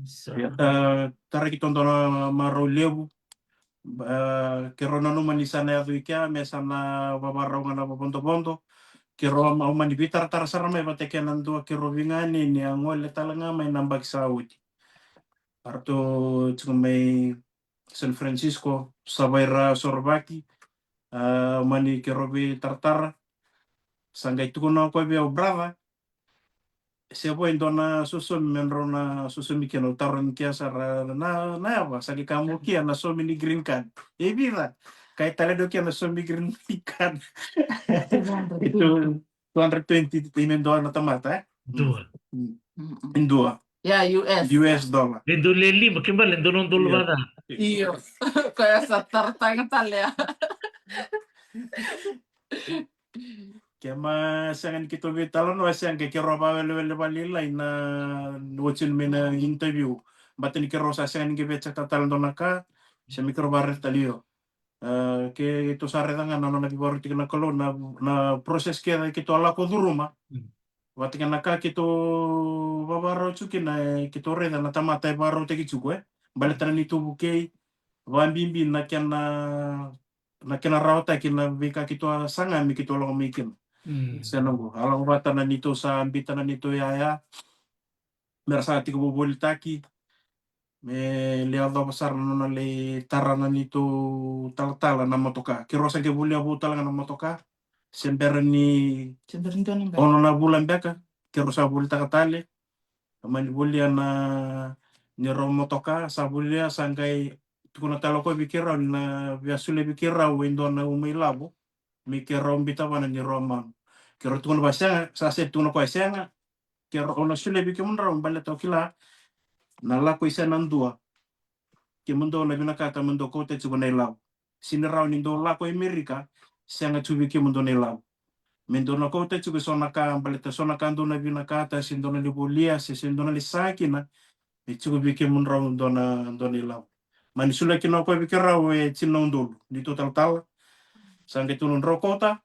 So. Ya tara kito na maro lebu kero na no manisana ya tuikia mesana babaraw nga na papunto-punto kero mau manibitar tar sarama bateke nantua kero bingani ni angol talaga may nambag sa uti parto may San Francisco sabayra sorbaki mani kero bi tartar sanggay tuko na ko bi brava siya po ito na susun menro na susumi kino taron kaya sa na ba sa kamu kaya na so mini green card bira kahit talado kaya na so mini green card itu 220 timen dolar na tamata Dua. Indua Ya US dollar Lendo leli makimbal lendo non dolo bada. iyo kaya sa tartang talya. kaya masangan kito bitalo no asang kaya kiro ba wala balilay na watchin me na interview batin kiro sa sangan kibet sa tatalon na ka sa mikro barret talio ke ito sa reta nga na nagibaru tika na kalo na proses kaya kito ala ko duruma batin na ka kito babaro chuki na kito reta na tamata baro teki chuko balitan ni tubu kay bambimbi na kya na kena rawata kina bika kito sanga mi kito lang mikin senonggo alang bata na nito sa ambita na nito yaya mersati ko bubolitaki me liado pasar na le tarana nito taltala na motoka kirosa ke bulia bu talaga na motoka semberani Sebenarnya nih, ono na bulan beka kero sa buli takatale amani buli na ni romo toka sa buli sangkai tukuna talo ko bikira na biasule bikira wendo na umilabo mi kero mbita wana ni roma kero tukuna basanga sa se tukuna ko senga kero ono sule bikimundra mbale tokila na la ko isa nandua ke mundo na bina kata mundo ko te tukuna ilabo sinirao ni ndo la ko amerika senga tubi ke mundo na ilabo mendona ko te tuku sona ka baleta sona ka ndona bina kata sindona libulia se sindona lisakina e tuku bike munra ndona ilaw mani sula kino ko bikira we tinondulu di total tal sange tunun rokota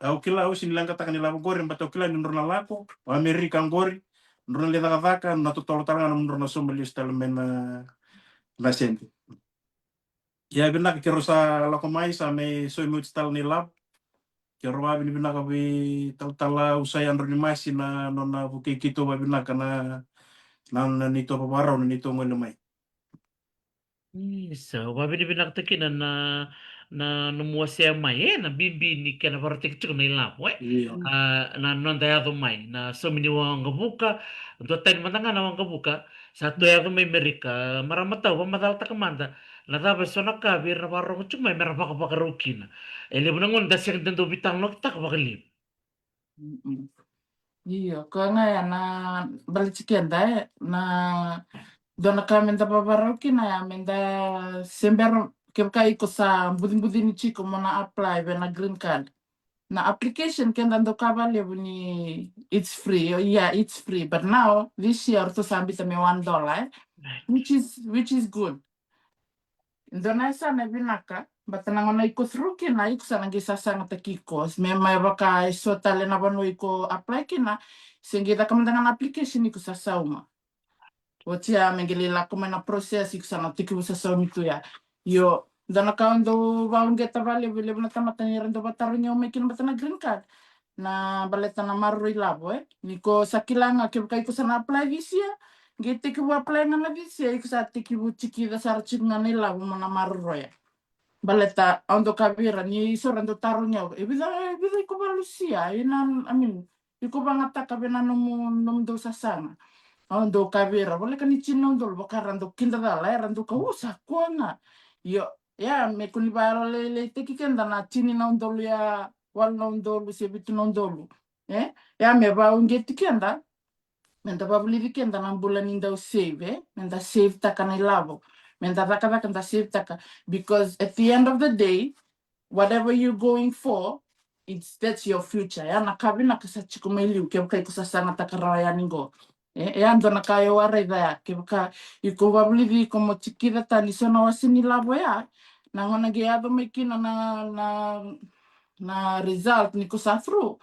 au kila usin langka takani labu gori mbata kila ni ndona lako amerika ngori ndona le daga na total tal na ndona somali stal mena na sente ya bina kiro sa lako mai sa me so mu stal ni lab kero wa bina ka bi tal usai andro ni masi na nona buke kito wa bina kana na nito babaro na nito ngol mai So, wabi ni binaktakin na numuwasya mai na bimbi ni kena partik cuk na ilapo iya na nondayado mai na so mini wang kabuka do tan matanga na wang kabuka satu ya mai mereka maramata wa madal takamanda na taba so nakabir na baro cuk mai merah baka baka rukina ele bunangon dasyak dendo bitang lok tak bakalip Iya, kaya ya na balik chikienda na dona kami da babaroki na ya menda sembero kebka iko sa budin chiko mona apply be na green card. Na application kenda ndo kabale buni it's free. Oh, yeah, it's free. But now this year to sambita me $1, which is good. Dona isa na binaka, but nangona iko through kina iko sa nangisa sa ngata kikos. May baka iso tale na banu iko apply kina, singi da kamandangan application iko sa sauma. Otia mengelila kumena proses iko sa natikibu sa sauma itu ya. Yo, dona kaundo vaungeta vale vile na tamata ni rendo batarunya umekin batana green card. Na baleta na marui labo niko sakilanga kebuka iko sa na apply visia. Gete que vou apply na visia iko sa tikibu chiki da sar chinga ni labo mana marui. Baleta ando kabira ni sorando tarunya ebida iko balusia ina iko bangata kabena nom do sasana ando kabira bole kan chino ndo bakarando kinda dala rando ka usa kona yo ya me kuni balo le teki kenda na chini na ndo ya wal na ndo se bitu ndo ya me ba unge tikenda menda babuli vikenda na bulan inda save menda save takana ilavo menda vaka save taka because at the end of the day whatever you're going for that's your future ya nakabi nakasachikumaili ukebka ikusasana takaraya ningo ando nakayo wareda ya kebka iko babuli como chiquita tani sona wasini lavo ya nangona geado mekina na result niko sa through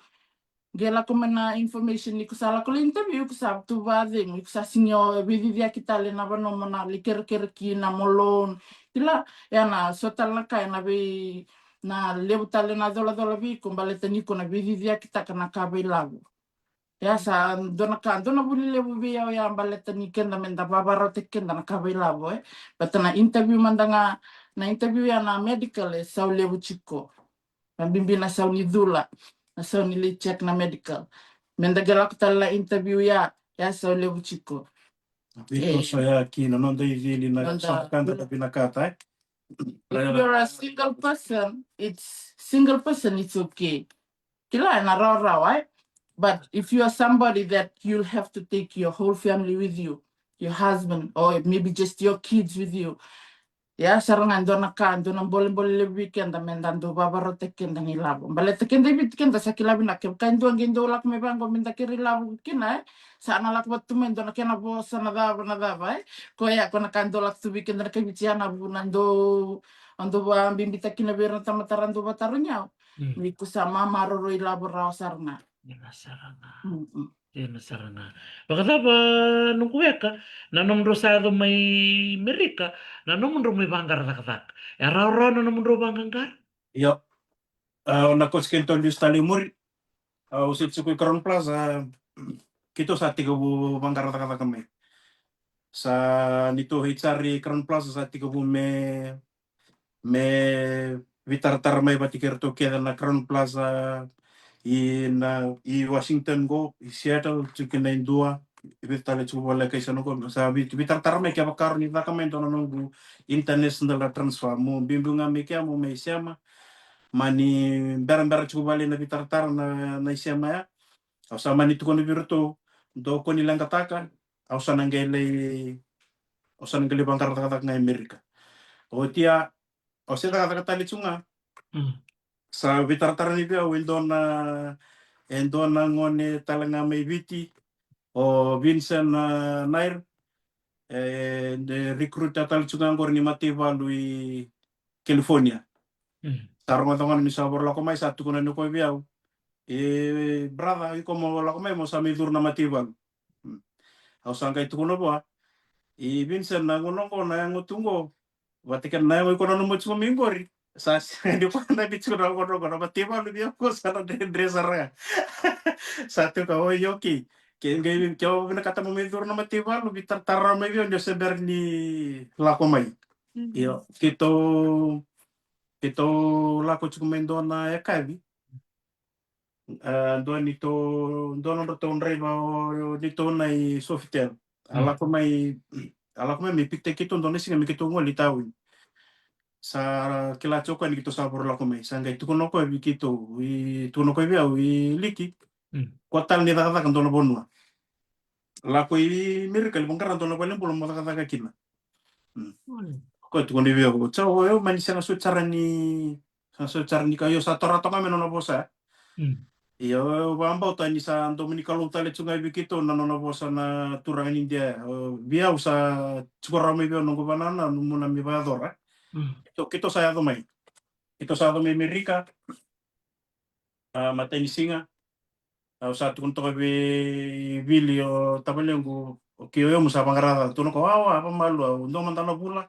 gela como na information ni kusala ko interview kusa tu bade ni kusa sinyo bidi dia kita le na bano mana liker ki na molon tila ya na sotal na kai na be na lebu tale na dola bi kumbale tani ko na bidi dia kita kana kabe lagu ya sa dona buli lebu bi ya mbale tani kenda menda babaro te kenda na kabe lagu batana interview mandanga na interview ya na medical sa lebu chiko pambimbi na sa ni dula so nili check na medical. Mendagala ko tala interview ya so lebu chiko. Dito saya kino non dai vili na sa kanda na pinakata If you're a single person, it's okay. Kila na raw, right? But if you are somebody that you'll have to take your whole family with you, your husband, or maybe just your kids with you. Ya sarangan dona boleh weekend mendando babaro teken dan ilabo. Bale teken de bitken da sakilabi na ke kan do ngindo lak me bango minda kiri labu kina sa na lak watu men dona kena bosa na da ko ya kona kan do lak tu weekend na ke bitiana bu nando ando ba bimbita kina berna tamatarando batarunya. Miku sama maroro ilabo raw sarna. Sarana. Sarana. Bakata ba nung kuweka na nung rosado may Amerika na nung may banggar tak. Raw na nung banggar. yo na koskenton di stali muri usit sukui Crown Plaza kito sa tiga bu bangkara kata kami sa nito hitsari Crown Plaza sa tiga bu me vitartar mai batikir to keda na Crown Plaza i Washington go i Seattle chicken na indua vitale chu wala kay sano ko sa vitartar mai kaya bakar ni nakamento na nungu international transfer mo bimbunga mai kaya mo mai siama mani beran chu wala na vitartar na siama ya au sa mani tu kono virto do ko nilang kataka au sa nanggele bangkar kata ngai Amerika o tia o sa kata kata chunga sa vitartar ni bia endona ngone talanga mai viti o Vincent Nair de recruit tal chunga ngor ni mativa lui California tarong tongan ni sabor lako mai satu kuna no ko biau brother i como lako mai mo sa mi dur na mativa au sangka itu kuno ba Vincent na ngono ko na ngutungo Vatikan na ko no mo chunga mimbori sa di ko na di chunga ko no mativa lu biau ko sa na dresser satu kau yoki kau bina kata memitur nama tiba lu bitar taramai bion dia sebar ni lako mai yo kito lako cukup main dona ya kabi don itu don ro ton rei bao dito nai sofitel alako mai mi pikte kito don singa mi kito ngoli tahu sa kila choko ni kito sabor lako mai sanga itu kono ko bi kito wi tuno ko bi au i liki kotal ni data kan dono bonua lako i miracle bongkar dono balen belum mata kata kina ko tu kono bi au chao yo mani sanga so cara ni kayo sa tora tonga meno no bosa iyo bamba ta ni sa Dominica lo tale chunga bi kito na no bosa na turangan India bia usa chukora me bi no banana no muna mi ba dora kito saya do mai kito sa do me Amerika mata ni singa sa tu konto be video tabalengu yo musa pangarada tu no ko awa apa malu ndo mantano pula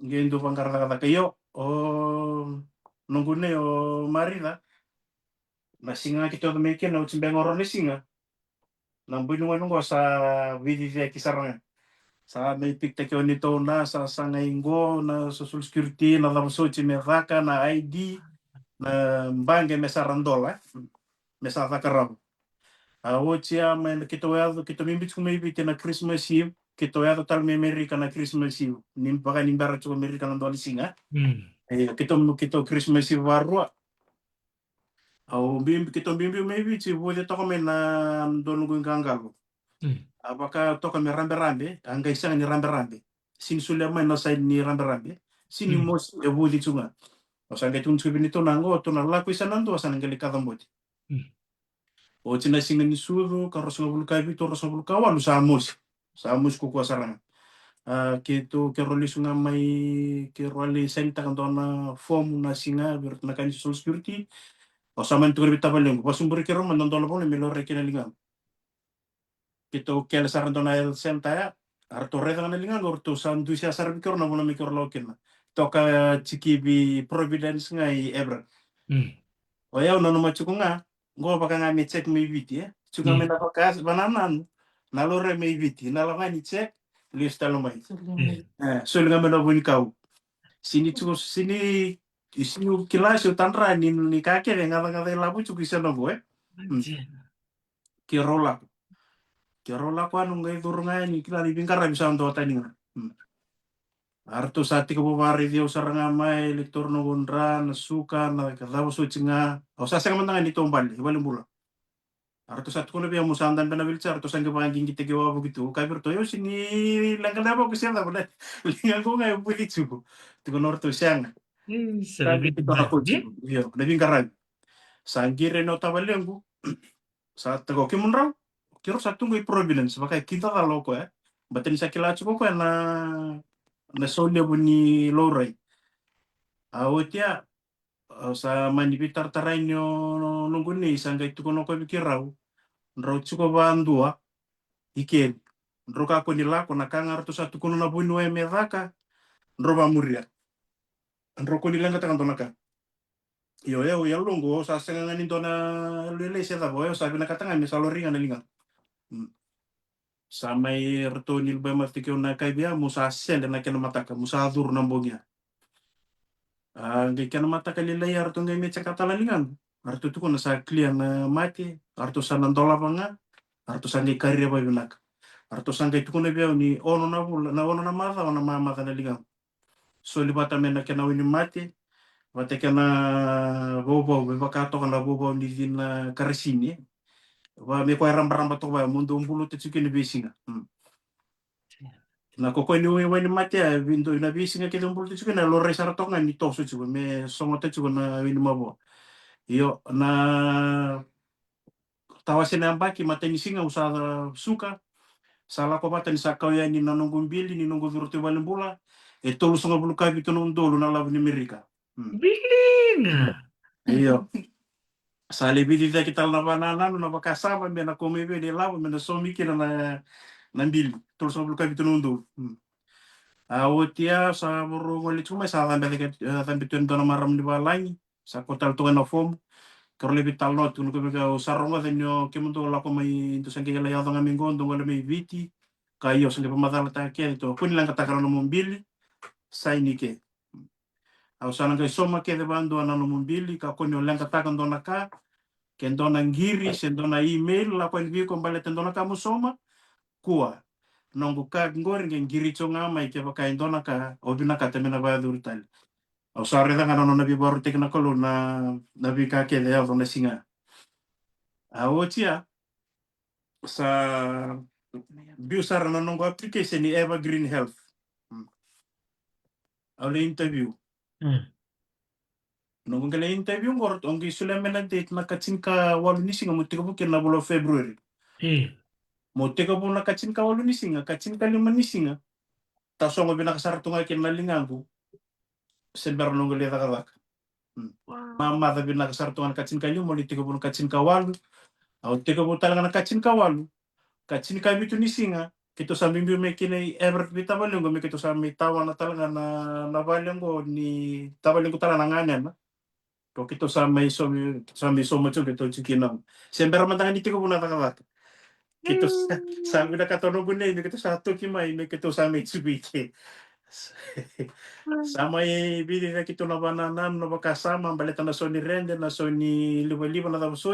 ngendo pangarada kata kayo nungune o marida na singa kito do meke na utsimbeng oro ni singa na bunu nungo sa vidi kisaranga sa may pikta kyo nito na sa sangaingo na social security na lamso chimeraka na ID na bange mesarandola mesatakarab Awotsia man kito mimbit ko may na Christmas Eve kito yado tal may America na Christmas Eve baka nimbara ko America ng doli singa kito Christmas Eve warwa au kito bimbi may bichi wole to kami na donu gung gangalo apaka to kami rambe ang isang ni rambe sin Suleiman na side ni rambe sin mos e wuli tunga o sanga tun nito nango to na lako isa nando sa nanggalikada mo o tina singa ni sudo karos nga bulka vito ros nga bulka walu samos ko sarang kito keroli sunga mai keroli senta kan na form na singa bir na kan social security o saman tu bita baleng pasum buri kero man dona pon melo rekena linga kito kel saran dona el senta ya arto reda na linga orto sandu sia sar bikor na bona mikor lokena toka chiki bi providence ngai ebra o ya no machukunga ngo baka nga mi check mi viti chunga mena bakas bananan nalore mi viti nalanga ni check lista lo mai so nga mena buni kau sini kilas yo tanra ni kake nga nga labu chuki sana boy kirola ko anu ngai turunga ni kila di bingkar bisa ndo tani Arto sati ko bumari dio saranga mai lektor no gondra na suka na kadabo so chinga o sa sanga mantanga ni tombal ibal mula Arto sati ko na biya musandan na bilcha arto sanga panging kita gawa begitu kabir to yo sini langkala ba ko siya bala lingan ko ngai buli chuko tiko norto siang sabi ko ako chuko yo nabing karag sangire no tabalengu sa tago kimunra kiro sa tungo providence baka kita ka loko batin sa kilacho ko na solya buni loray awotia sa manibitar taranyo nunguni sanga itu kono ko bikirau nro chuko bandua iken nro ka ko nila ko nakangar to satu kono na bunu e medaka nro ba muria nro ko nila ngata kantonaka yo longo sa sanga ngani dona lele se da boyo sa bina katanga mi saloringa na linga samai reto nil ba martikyo na kaibia musa sende na kena mataka musa adur nambongya Ngai kana mata kalilai arto ngai mecha katalangan. Arto tu kuna sa klian mati, arto sa nandola banga, arto sa ngai karir ba binak. Arto sa ngai tu kuna bia ni ono na bula, na ono na mata, ona mama kana lingan. So libata mena kena wini mati, bate kena bobo, bebaka to kana bobo ni din karisini. Ba me ko ramba to ba mundo umbulu te tsukini besinga. Na koko ni wini mati a vindo na besinga ke umbulu te tsukina lo resara to nga ni tosu tsuku me songo te tsuku na wini mabo. Iyo na tawasina ambaki mateni singa usada suka sala ko bata ni sakau ya ni nanongo mbili ni nongo virutu balimbula e tolu songo bulu kabi to ndolo na labu ni Amerika. Bilinga. Iyo sale bidi da kita na banana na bakasama me na komebe de labu me na somiki na mbili tolu songo bulu kabi to ndolo. Awotia sa buru ngoli cuma sa tambe tuen dona maram di balangi sa kotal to na fom Karole vital no tu ko ga saronga denyo kemundo la ko mai to sanke la yado ngami ngondo ngale mai viti ka io sanke pamatala ta ke to kun lang katakara no mombili sai ni ke au sana ga soma ke de bando na no mombili ka konyo lang kataka ndona ka ke ndona ngiri se ndona email la ko envio ko bale tendona ka musoma kua nongo ka ngori ngiri chonga mai ke baka ndona ka obina ka temena ba durtal au sare da ngana no nabi baru tekna kolo na bi ka ke de au na singa Awotia sa biusara na nongo application ni Evergreen Health. Awle interview. Nongo ngale interview ngor ongi sulemena date na kachinka walu nisinga mutiko bukin na bulo February. Mutiko bu na kachinka walu nisinga, kachinka lima nisinga. Tasongo bina kasaratunga kin na lingangu. Sember nongo le dagalak. Mama da bina kasaratunga kachinka lima, molitiko bu na kachinka walu. Au tiko bu talanga na kachinka walu. Kachinka bitu nisinga. Kito sa mimbi me kine Everett bita balengo me kito sa mi tawa na talaga na balengo ni tabalengo talaga na nganen na. To kito sa may so macho kito chikina. Sembera man tangani tiko buna taka. Kito sa mi nakatono bune me kito sa toki mai me kito sa Mitsubishi. Sama bidi na kito na banana no bakasama baleta na Sony Ranger na Sony liba na tapos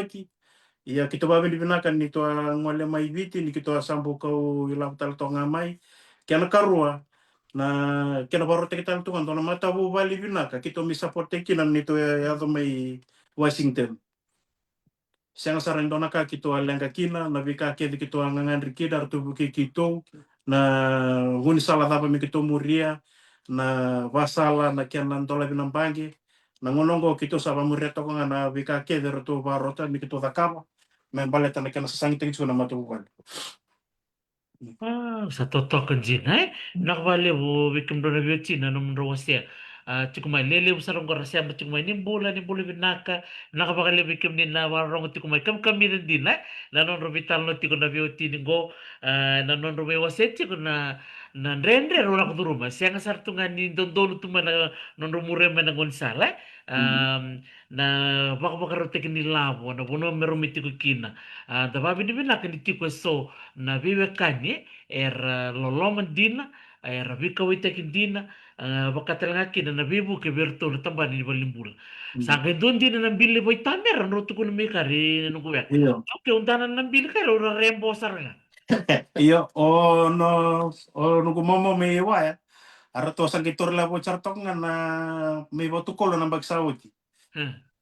Iya kita bawa di binakan ni tua ngole mai viti ni kita sambu kau ilang tal tonga mai kiana karua na kiana baru te kita tungan tona mata bu bali binaka kita mi support kinan ni tua ya mai Washington siang sarang dona ka kita lenga kina na vika ke kita ngangan riki dar tu buki kita na huni salah apa mi kita muria na wasala na kiana ndola binambangi na ngonongo kita sama muria to na vika ke dar tu barota mi kita takama me baleta na kena sasangit tingin na matubukan. Sa totoo kan jin ay nakabali wo wikim do na biyo china no mro wasya chikumai lele usarong ko rasya ba chikumai ni bola binaka nakabakali wikim ni na warong chikumai kami na din ay nanon robital no tiko na biyo tiningo nanon robe wasya chiko na rendre ro na kuduruma siya nga sartunga ni dondolo tuma na non rumure man na gonsala na baka tekin ni lavo na bono merumiti ko kina da babi ni binaka ni tiko so na vive kanye loloman dina vika witakin dina bakatelanga kina na vibu ke berto na tamba ni balimbul sangke don dina na bili boy tamer no tu kun me kare no kuya Iyo. oke undana na bili kare ora rembo saranga Iyo no gumomo me iwa ya. Arato sa gitor la bo chartok nga na may botu kolo ng bagsawti.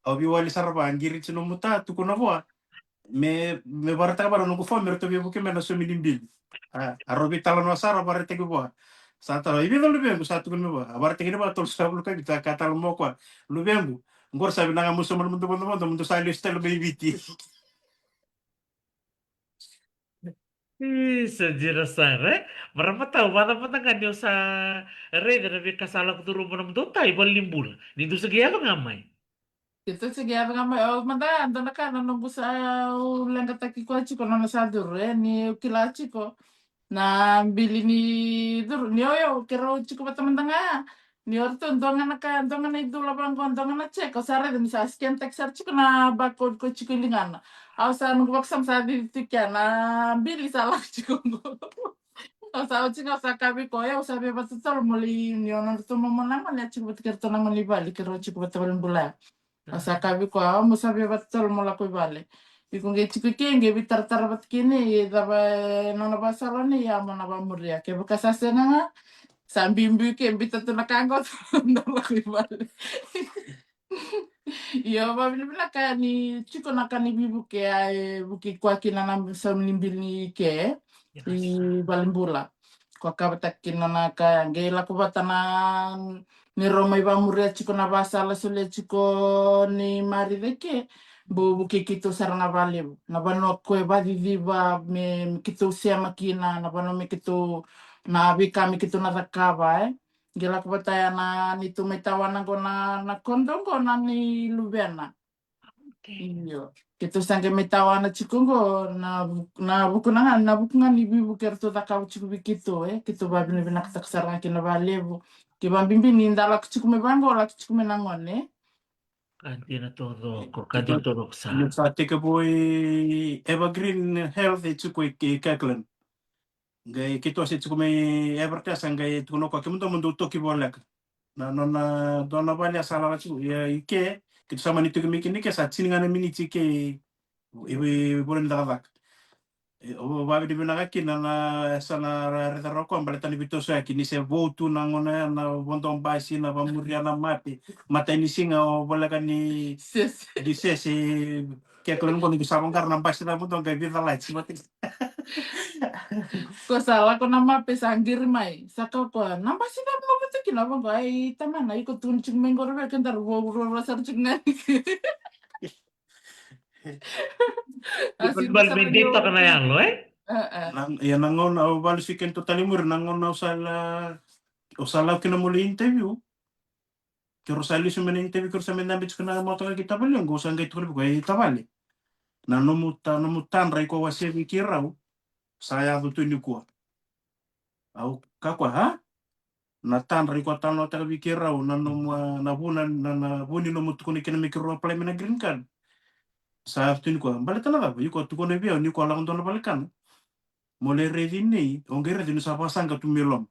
Obi wali sarba angirit sino muta tu kuna bo. Me barata ba no ko fo merto bi buke me na suminimbil. Arobi talon wasara barete ko bo. Sa talo ibi no lubembu sa tu kun bo. Barete kini ba tol sa bulu ka kita katal mo kwa. Lubembu. Ngor sabi na nga muso mo mundo sa listel baby. Sajira sare berapa tahu mata mata kan dia sa re na bi kasala ko turu mo nam dota ibalimbul nindu segi apa ngamai Ito sige aba nga may manda ando na ka nung sa ulang kataki ko chiko na sa dure ni kila chiko na bili ni dur ni oyo kero chiko ba tamanda nga ni orto ndonga na idula bang ko ndonga na cheko sare de misa scan texar chiko na bakod ko chiko lingana aw sa nung baksam sa di tikya na bili sa lak chiko ngo Osa uchi nga sakabi ko ya usabi batsal muli nyono to momonang ya chiku batkirto nang mali bali kiro chiku batwalan bula. Sakabi ko musabi batsal mula ko bali. Ikung ge chiku kenge bitar tar bat kini daba nona basalo ni ya mona ba muria ke buka sasena nga sambimbi ke bitar to nakango nona ko bali. Iyo babili bila kaya ni chiku nakani bibu ke ay buki kwa kina nam sam limbili ke Yes. i balimbula. Kwa kabatakin na kaya ngela ko batana ni Roma iba muria chiko na basala sule chiko ni marideke bu kito sarana bali na bano ko ba viva me kito sia makina na bano me kito na bika me kito na rakaba ngela ko bataya na ni tumetawana ko na kondong ko na ni lubena Okay. iyo kito sange metawana chikungo na bukunangan na bukungan ni bibu kerto takau chiku bikito kito babina bina kataksaran kina balevu ke bambimbi ni ndala chiku me bango la chiku me nangon Kanti na todo ko Kita kanti todo sa. sa tika boy Evergreen Health itu ko ikaklan. Gai kito sa itu may Evertest ang gai tuno ko kimunto mundo to kibolak. Na dona bali asala chu ya ike kito sama nito kimi ke sa sininga na miniti ke ibu boleh ndavak. O babi di binaka kina na sana reta roko baleta ni bito sa kini se votu na ngona na bontong basi na pamuria na mata ini singa o boleh ni Sis. di sesi kayak kalian kalau bisa karena pasti tamu tuh kayak kita light seperti Ko sala ko na mapesanggir mai saka ko namba sina mo beto kinaba ko ay tama na iko tunching mengor be kan tar wo rasar chingan asin Bal besar bendito ka na yan, lo ya nangon au balu siken total imur nangon usala kina muli interview kero sali sumen interview kero samen nambit kena moto kita bali ngo usang gitu ko kita bali na nomutan rai ko wasi mikirau saya tuh ini ko au kakwa ha na tan rai ko tan no ta mikirau na na bunan na buni no mutu kuni kena mikirau play mena green card sa tuin ko balik talaga yuko tuko na biya ni ko lang don balikan mole ready ni ongere din sa pasang ka tumilom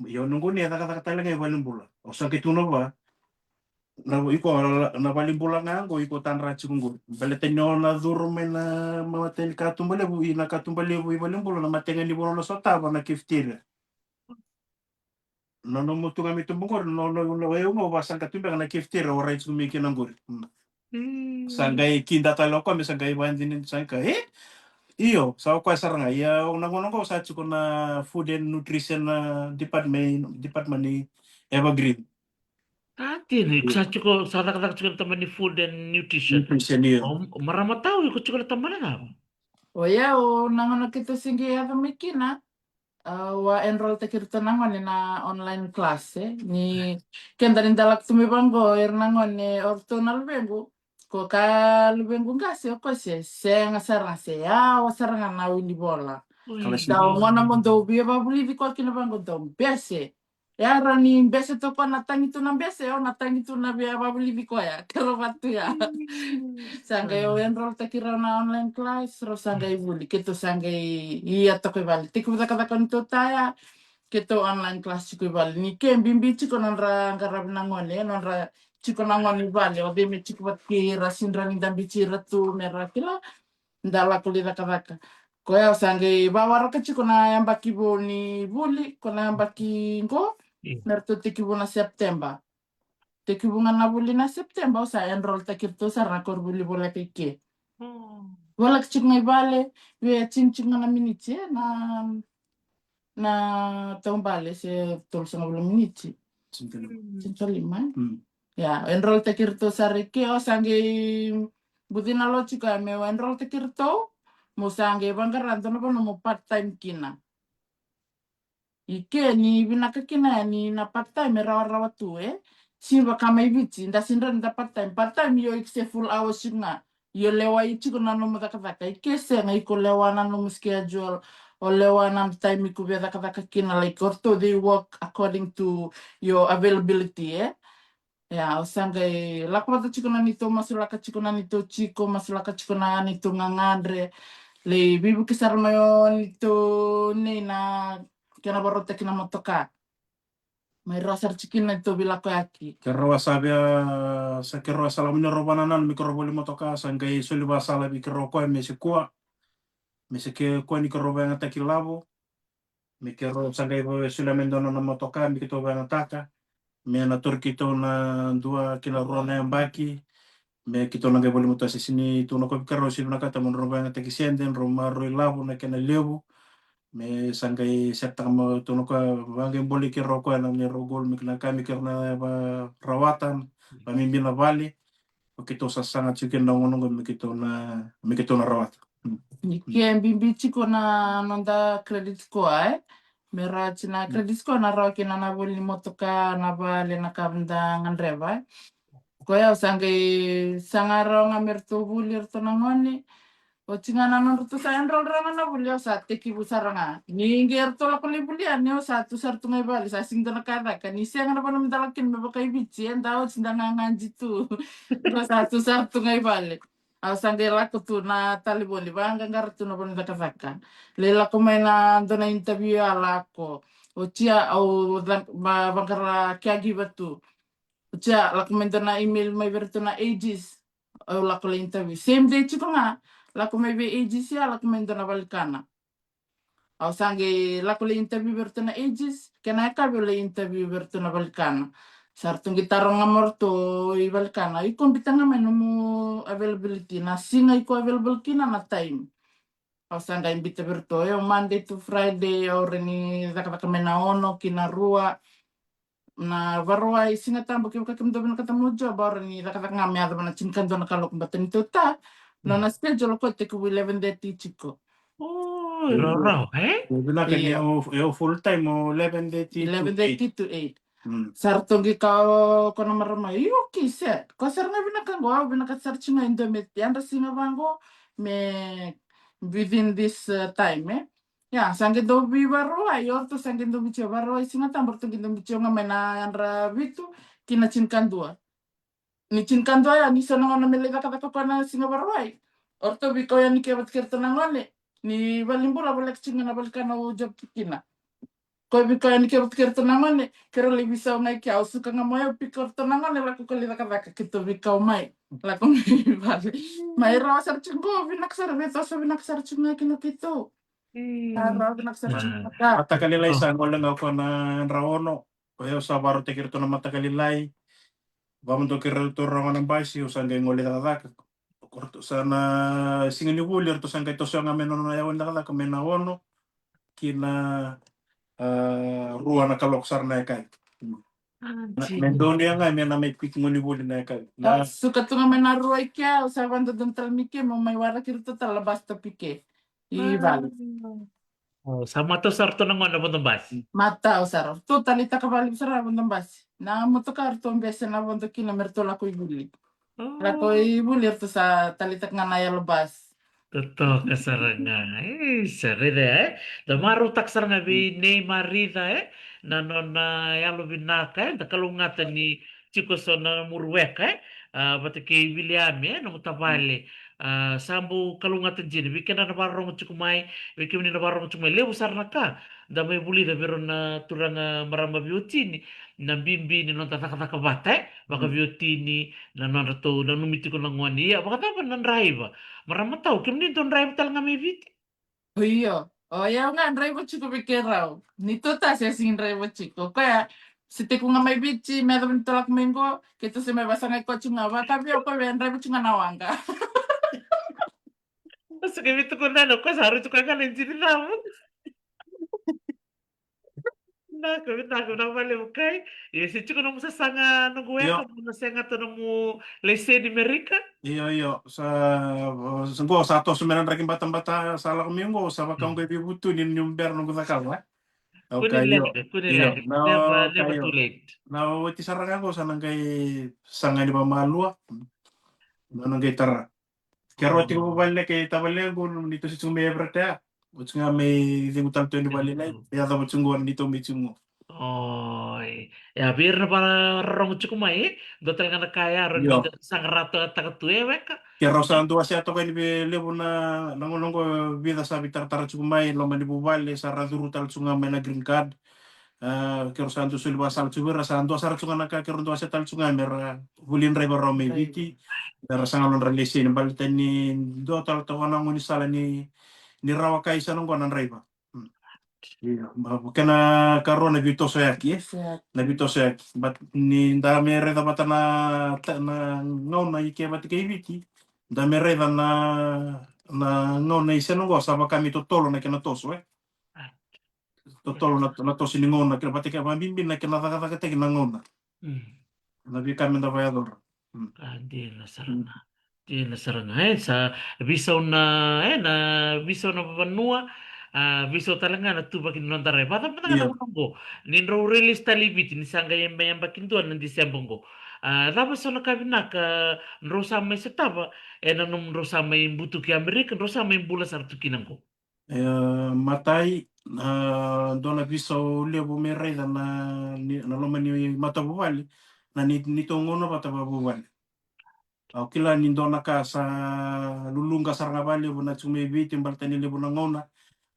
yo nunggu ni kata kata lang balim bula o sa kituno ba na iko na balim bula nga go iko tan ra chungu balete no na durme na matel ka tumbale bu ina ka tumbale bu balim bula na matenga ni bono sota ba na kiftira no mutu kami tumbungor no wayo mo basang ka tumbe na kiftira ora itu mikin ngor sanggai kinda talo ko mi sanggai bandinin sangka iyo sa ko saranga ya nangong sa chuko na food and nutrition department ni Evergreen Kanti ni sa chuko sa tak chuko teman ni food and nutrition. nutrition iyo Marama tahu ko chuko teman na. o ya o nangono kito singi ya mikina wa enroll te kirto nangon na online class ni kenda ni dalak tumi bango nangon ni orto nalbengu ko ka lubengu ngasi o ko se nga sarang se ya o sarang na wili bola da ngona mo do bi ba buli vi ko kina bango do bese ya rani bese to ko natang itu na bese o natang itu na bi ba buli vi ko ya kero batu ya sangay o enroll te kira na online class ro sangay buli kito sangay iya to ko bali tiku kata konto taya kito online class chiko bali ni kem bimbi chiko nonra ngarab nangone nonra chiko nangone bali o de me chiko bat kira sindra ni dambi chira tu mera kila ndala kulida kadaka ko ya sangay bawara ka chiko na yang baki boni buli ko na yang baki ngo nerto tikibu na September tekibungan na buli na September sa enroll ta kirto sa rakor buli bola kike wala kchik ngay bale we chin na miniti na taong bale se tol sa ngablo miniti chin lima ya enroll ta kirto sa rike o sange budina lo chika me enroll ta kirto mo sange bangaran to no mo part time kina ike ni binaka kina ni na part time rawa tu Simba kama ibiti ndasindra nda part time yo ikse full hours nga yo lewa ichi kuna no mtakataka ikese nga iko lewa na no schedule o lewa na time iku beda kataka kina like orto they work according to your availability ya usanga lakwata chikuna nito masulaka chikuna nito chiko masulaka chikuna nito ngangandre Le bibu kisar mayon itu ni na kena baru tekina motoka. May rasar chikin na ito bila ko yaki. Kerro sabia sa kerro sala mo robananan mikro boli motoka sangai suli basala bi kerro ko me se ke ko ni kerro bana takilabo mi kerro sangai bo sula mendono na motoka mi kito bana taka me na turkito na dua kila rona yang baki me kito na boli motoka sini tu no ko kerro sila na kata mon robana takisienden romaro labo na kena lebu me sangai setta mo tu no ko bangen boli kerro ko na mi rogol mi kena kami kerna ba rawatan pamimbin na bali Begitu sangat juga nongon begitu na rawat. Kia bimbi chiko na nonda credit score Mera china credit score na raw kina na boli motoka na ba le na kabanda ngandreva. Koya sangai sangaro ngamer tu bulir to nangoni. O chinga na non tu sa enroll ranga na bulio sa teki busaranga. Ni nger to la kuli bulia ni o sa tu sar tu ngai bali sa sing dona kada kan ni siang na panam dalakin me bakai bici en dao cinda nganji tu. Ro sa tu sar tu ngai bali. Au sangai la tu na tali boli banga ngar tu na panam dakaka. Le la ko mai na dona interview ala ko. O cia au bangkara kiagi batu. O cia la ko mai dona email mai bertu na ages. Au la ko le interview. Same day chiko nga. Laku may be ages ya, laku may na balikana. Au sange laku le interview berto na ages, kena ka le interview berto na balikana. Sartung gitarong ngamor to i balikana. Iko bitanga may no availability na singa iko available kina na time. Au sange imbita berto Monday to Friday au reni zakataka mena ono kina rua na varua i singa tambo ki kakim dobina katamu jo baru ni zakataka ngame ada mana cinkan dona kalok batani to ta. No na schedule ko te ku 11:30 chiko. Oh, raw, eh? Bila kan Iya. yo full time o 11:30 to 11:30 to 8. 8. Sartongi kau kono marama iyo kiset. Ko sarnga bina kan go bina ka searching indomit yanda singa bango me within this time Ya, sange do bi baro ayo to sange do bicho baro singa tambor to gindo bicho ngamena andra bitu kina cinkan dua. Ni cinkan dua ya ni sono ngono mele kata kona singa baro ai. Orto bi ko ya ni kebat kertanangone. Ni balimbura balek cinga na balkana o job kina. Kau bika ni kero kero tenangan ni kero lebih bisa ngai kia suka ngamoy pikir tenangan ni laku kali laka kita bika mai laku mai bali mai rawa sar cunggo binak sar beto so binak sar cunga kino kito rawa binak sar cunga ka Mata kalilay sa ngolang ako na raono. Kaya sa baro te kirto na mata kalilay. Vamos to kirto rongo ng basi usang kay ngoli tataka. Korto sana singin ni bulir to sang kay to nga meno na yawan nakala kamena ono kina ruwa na kaloksar na kay. Mendoni nga mena may pik ngoni bulir na kay. Na suka tunga mena ruwa kia usahawan to dental mike mo mai wara kirto talabas to pike i bali Oh, sama to sarto ng ano mo bas. mata usar tu talita ka bali usar abon basi na mo to karto mbese na abon to kina merto la ko ibuli la ko Oh, ibuli to sa talita nga na labas. totoo ka saranga. Sarida Damaru tak saranga bi Neymarida nanon na yalo binaka nakalungatan ni Chikoso na Murweka batake William namutabale. Sambu kalungatan jini bikin na nabarong chukumay bikin ni nabarong chukumay lewu sarna ka damay buli da biro na turang maramba beauty ni nambimbi ni non tataka bata baka beauty ni nanon to nanumiti ko lang wani baka tapan nan raiva Marama tau kim ni don drive talaga may viti. Iya. Oh ya nga, driver chico pikir raw. Nito ta siya sing driver chico. Kaya, siti ko nga may bichi, meron tolak minggo, kita si may basa nga kotse nga ba, tapi ako may driver chico nga nawang ka. Tapos gamit ko na no, kasi harus ko kakalin sini naman. Na, gamit na ako na malimukay. Si Chico na mo sa sanga nung Yo. weka mo na siya nga to na mo lese ni Amerika. iyo sa sanggo sa to sumenan raking batang-bata sala kumingo sa bakang kay bibutu nin yung berno ko takaw. Okay, iyo. Iyo. Kunilag. No, Never too kayo. late. Na wati sarang ako sa nang kay sanga ni mamalua. No nang kay tara. Kero ti ko balle kay tabale ko dito si sumebra ta. Uts nga may limutan to ni balle na. Kaya ta mo dito mi tsungo. Oh, Ya bir na para rong cukup mai, dotel ngana kaya ron Yo. bida sang rato tak tuwe ka. Kaya sa ando asya to kay ni levo na nangolongo vida sa bitar tara chukumay lo mani bubale sa raduru tal chunga may na green card. Kero sa ando sulba sal chubera sa ando asara chunga naka kero ando asya tal chunga mera bulin ray baro may biti. Mera sa ngalon relisi ni balita ni do tal to wana ngoni sala ni rawa kai sa nong konan ray ba. Iya, kena karo na bito sa yaki na bito sa yaki. But ni da mere da bata na ngau na ike bati kay biti. Da mere da na ngau na isa nong sa kami totolo na kena toso totolo na toso ni ngau na kena bati kay mambimbin na kena taka teki na ngau na. Na bi kami da bayador. Di la sarana. Di la sarana sa bisa na na bisa na panua bisa talaga na tubakin non tare. Bata pata na Iya. ko. Ninro release talibit ni sanga yang bakin tuan ng Disyembre ko. Tapos sa nakabina ka nrosa may setaba na nung nrosa may butu ki Amerika nrosa may bula sa tukinan ko. Matai dona biso lebo mere da na loma ni mata bubali na ni tongono bata bubali. Kila ni dona ka sa lulunga saranga bali na tsume biti mbaltani lebo na ngona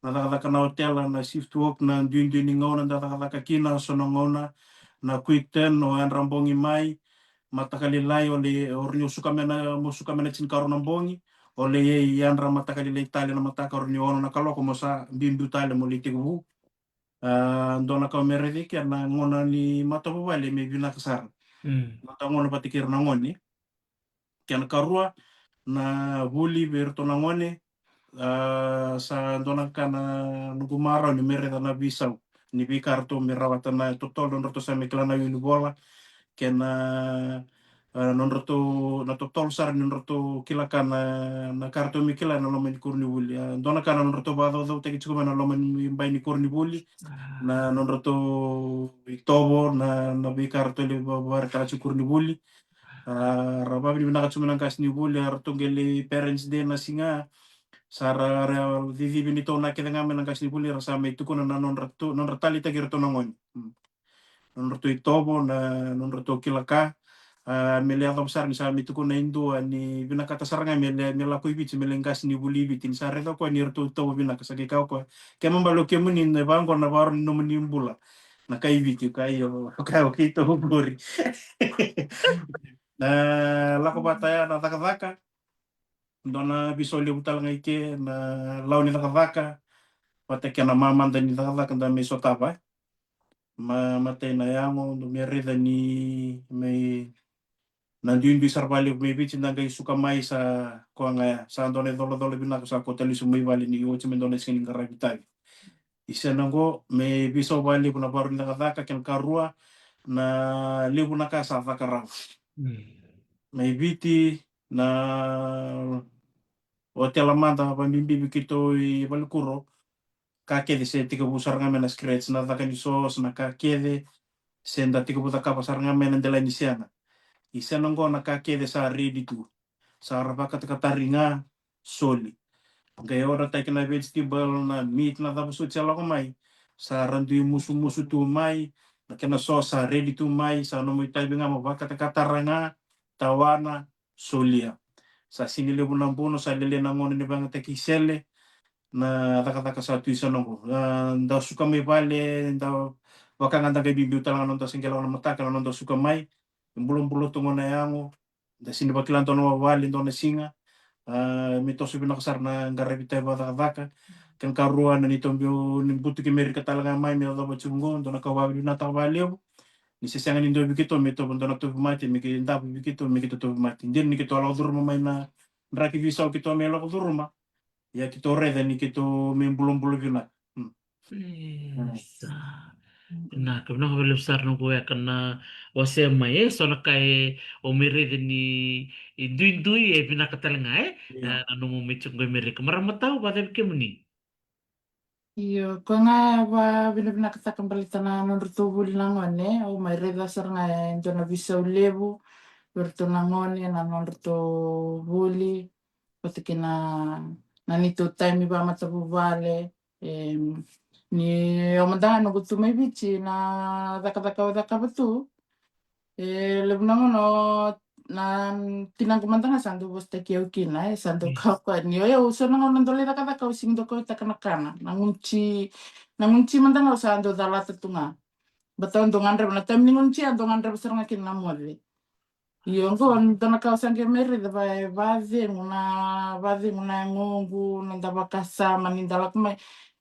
na taka na hotel na shift work na duin ni ngona na taka kina so na ngona na kuiten no an rambongi mai matakalilai ole ornyo suka mena chin karo nambongi ole ye yan ra matakalilai tali na mataka ornyo ono na kaloko mo sa bimbu tali mo litigu dona ka meredi ke na ngona ni matabu wale me bina kasar mata ngona patikir na ngoni kian karua na huli berto na ngone sa dona kana nugumara ni mereda na bisau ni bikarto mirawata na totol don roto sa meklana yuni bola kena non roto na totol sar non roto kila kana na karto mi kila na lomen kurni buli dona kana non roto bado do teki chukuma na lomen bay ni kurni buli na non roto itobo na bi karto le bar kala chukur ni buli rabab ni naka chuma kas ni buli roto gele parents day na singa sara vivi binito na kida ngamen kas ni buli rasa me tukuna na non ratali teki roto nongon non roto itobo na non roto kilaka mele ang besar ni sa mitu ko na indo ni binakata saranga mele ko ibit mele ngas ni buli bit ni sare ko ni roto to binakasagi ka ko kaya mambalo ke munin na bango na baro no manimbula na kaibit kayo kayo kito buri na lako bataya na takataka dona bisoli butal ngai ke na launi takataka pate na mamanda ni takataka da me sotaba matay na yango no merida ni may nandiyon bisar bali maybe chinangay suka mai sa ko nga sa andone dolo binako sa hotel sumay bali ni yo chimendone skin karabitay isa nango may biso bali kuna baru nakataka ken karua na libu na kasa fakarang may biti na hotel amanda pamimbi bikito i balukuro kakede se tika busar ngamen na scratch na taka ni sos na kakede senda tika buta kapasar ngamen na dela ni siana isa nango na kakede sa ready to sa rabaka takataringa soli gaya ora tayo na vegetable na meat na tapos utsala ko may sa randu musu tu mai na kena sosa ready to mai sa no mo tayo nga mabaka takataranga tawana solia sa sinile mo ng bono sa lele na ngono ni bang tekisele na taka sa tuisa no da suka may vale da baka nga kay bibiuta lang non ta singkela na mata kana non da suka mai bulong tungo na yango da sinibakilan to no wali to na singa mito sabi nakasar na garabita bata vaka kan karuan na nito yung nimbuti ki Amerika talaga may mito ba chungo do nakawawi na tawaliw ni sisanga nindo bikito mito bondo na to mati mi kinda bikito mi kito to mati din ni kito ala durma may na raki visa kito may ala durma ya kito reda ni kito may bulong yun Sa na kabna ko besar no ko kana wase mai so na kai o mere ni indui pinakatalanga ano mo mitong ko mere maramataw ba tayo kemuni. Iyo, ko nga ba binabinakita kang balita na nurtubul na ngone, o may redasar nga ito na bisaw lebu, berto na ngone na nurtubuli, pati kina nanito time iba matabubale, ni omandanga no gutumai bichi na daka betu lebnangono na tinang kumandanga sandu bosta kiau kina sandu kau kwa ni oya usona ngono ndole daka using doko takanakana nangunci mandanga sandu dalata tunga beton dongan re na tem ningunci dongan re besar ngakin namole iyo ngo dona kau sange meri da baze nguna ngongu nanda bakasa manindala kuma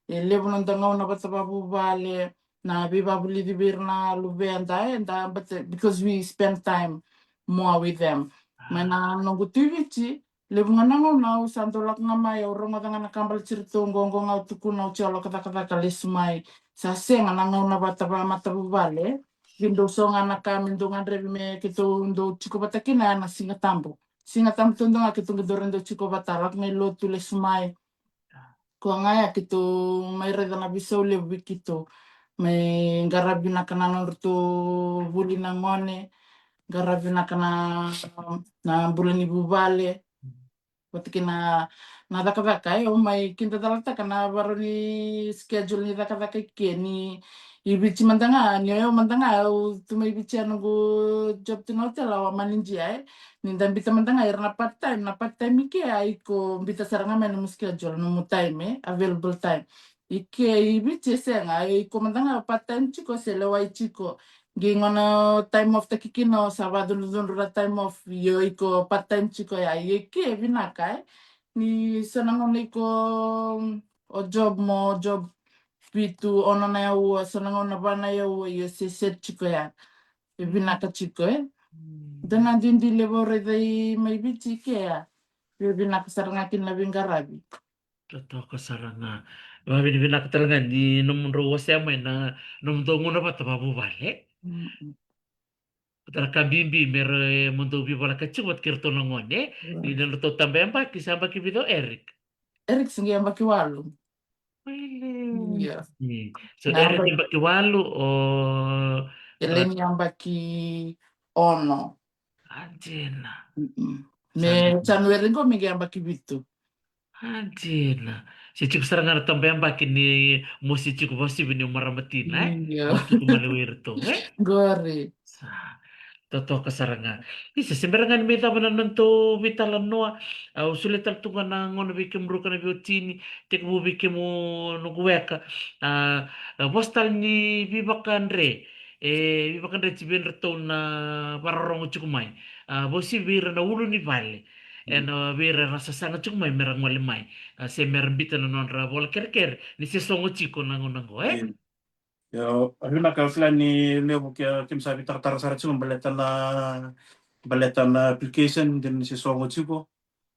levo non danga una bata babu vale na biba buli di birna lube anda but because we spend time more with them mana nongu tivici levo ngana ngona usanto lak ngamai orang danga na kambal cerita ngongo ngau tuku na ucolo kata kalismai sase ngana ngona bata ba mata vale Vindo songa na kami ndonga revi me kito ndo chiko bata kina na singa tambo tundonga kito ngidorendo chiko bata lak me lo tule sumai ko ngaya kito may reda na bisaw le wikito may garabi na kanan to buli na ngone garabi na kana na buli ni bubale Pati na daka o may kinta dalata kana baro ni schedule ni daka ke ni ibichi mandanga ni o mandanga o tumay ibichi ano go job to hotel o maninji ay ni dambita mandanga na part time ike ay ko bita saranga may no schedule no time available time ike ibichi senga ay ko mandanga part time chiko se lewai chiko Gingono time off takikino sabado luzon time off yo iko part time chiko ya yeke vinaka ni sanangon iko o job pitu ono na ya sanangon na bana ya yo se set chiko ya vinaka chiko dana dindi lebore dai mai bichi ke ya vinaka sarangakin na bingarabi Totoo kasaranga. Mabinibina ko talaga ni nung ruwasya mo na nung dongo na ba tababu bale? Tara kabimbi mer mundo bi bala kacung wat kirto nangone ni dan to tambayan ba kisamba kibido Eric. Eric singi ambaki walu Wele. iya So na Eric yung bakiwalo o Eleni ambaki ono Anjena. Me Sana. January ko may gamba kibitu. Anjena. Si Chico saranga tambayan ba kini mo si Chico ba si binyo maramatina eh? Iya. Mo Chico malawirto eh? Gori. Sa totoo kasaranga. Isa sembarangan mita mananto vitalan noa. Au sulital tunga na ngono bikim ruka na biotini. Tek mo bikim mo nuguweka. Postal ni Vivakanre. Vivakanre tibin reto na pararong chukumay. Bosi bira na ulo ni vale. En bira rasa sanga chukumay merang malimay. Se merang bita na non ra bola kerker. Ni se songo chiko na ngonango eh. Yo, ahuna ka sila ni leo kaya kim sabi tartara sa ratsun baleta na application din si songo chiko.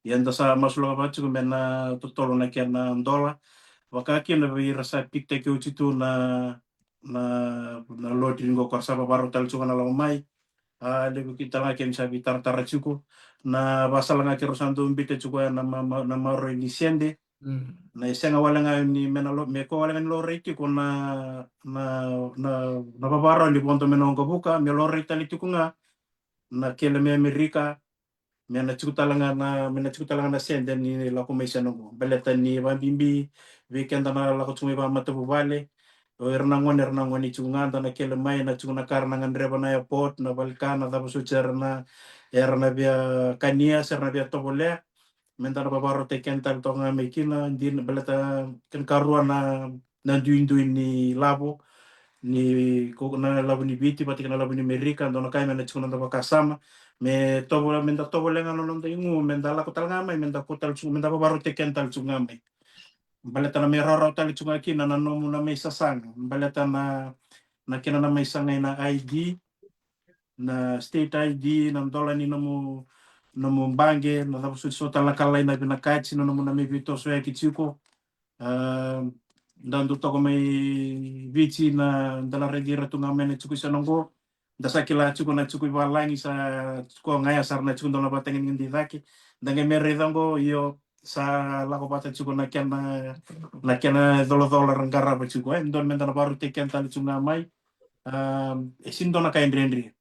Yanda sa masulo ba chiko mena tutolo na kaya na dola. Wakaki na bi rasa pikte ke uchitu na na lodi ngo korsa ba baro tal chunga na lamai. Lego kita la kim sabi tartara chiko na basala nga kero santo mbite chiko na maro inisiende. Na isenga wala nga ni meko wala nga ni loreti ko na babaro ni bonto menongo buka me loreti ali tuku nga na kele me Amerika me na chuta langa na sende ni la komisa no beleta ni bambimbi weekend na la ko tumi ba mata bubale o erna ngoni chunga na kele mai na chuna karna ngan reba na airport na balkana da busu cerna erna bia kania serna bia tobole mentara babaro te kental tonga mekina din belata ken karua na duin ni labo ni na labo ni biti pati kana labo ni Amerika ndona kai mena chuna ndo bakasama me tobo menda tobo lenga no ndo ingu menda la kotal ngamai menda kotal chu menda babaro te kental chu ngamai belata na meroro tal chu ngakina na no na mesa sang belata na kina na mesa na ID na state ID na dola ni no mbange na dapo so tala kala ina bina kachi no na me vito so ya kichiko dando to mai vici na dala regira tu ngamene chuku sanongo dasa kila chuku na chuku balangi sa ko ngaya sarna chuku dona batengin ngindi daki dange mere dango yo sa lako bata chuku na kena dolo rangara ba chuku ndon mendana baru teken tali chuku mai esindona kain rendri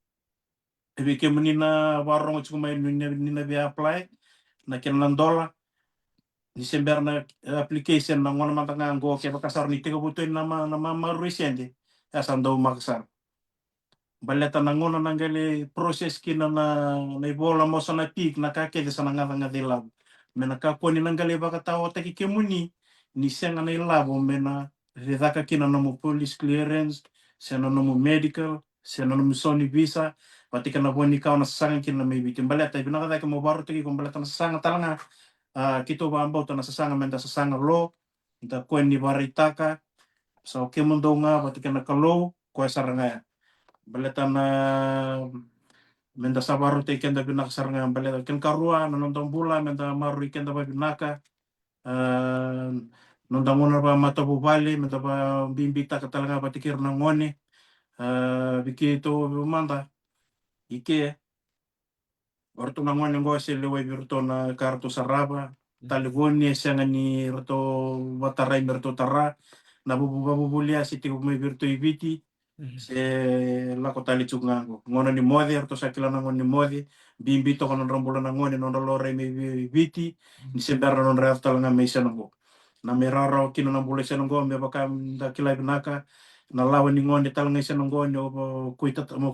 Ebi ke menina warong chuku mai nina bi apply na ken dola ni sember na application na ngona matanga ngo ke bakasar ni tiga butuin nama maruisende ya sando makasar baleta na ngona nangale proses kina na ibola mo sana tik na kake de sana nganga de lab mena ka ko ni nangale baka tawo taki kemuni ni senga na ilabo mena de daka kina no police clearance sena no medical sena no soni visa patika na boni ka na sanga kina may bitin baleta ibina ka mo baro taki ko baleta na sanga talanga kito ba ambao na sasanga menta sasanga lo nta ko ni baritaka so kemondonga patika na kalo ko saranga baleta na menda sabaru te kenda binak saranga baleta ken karua na nonton bula menda maru kenda ba binaka nonton ngona ba mata bu bali menda ba bimbita katalanga patikir na ngone biki to manda ike orto na ngone ngo se lewe virto na kartu saraba talivoni sanga ni roto watarai merto tara na bubu bulia siti me virto ibiti se la kota li tsungango ngono ni modi orto sakila na ngoni modi bimbi to kono rombola na ngoni non lore me ibiti ni se berro non rafta nga me senongo na meraro kino na bule senongo me baka da kila binaka na lawa ni ngoni tal ngai senongo ni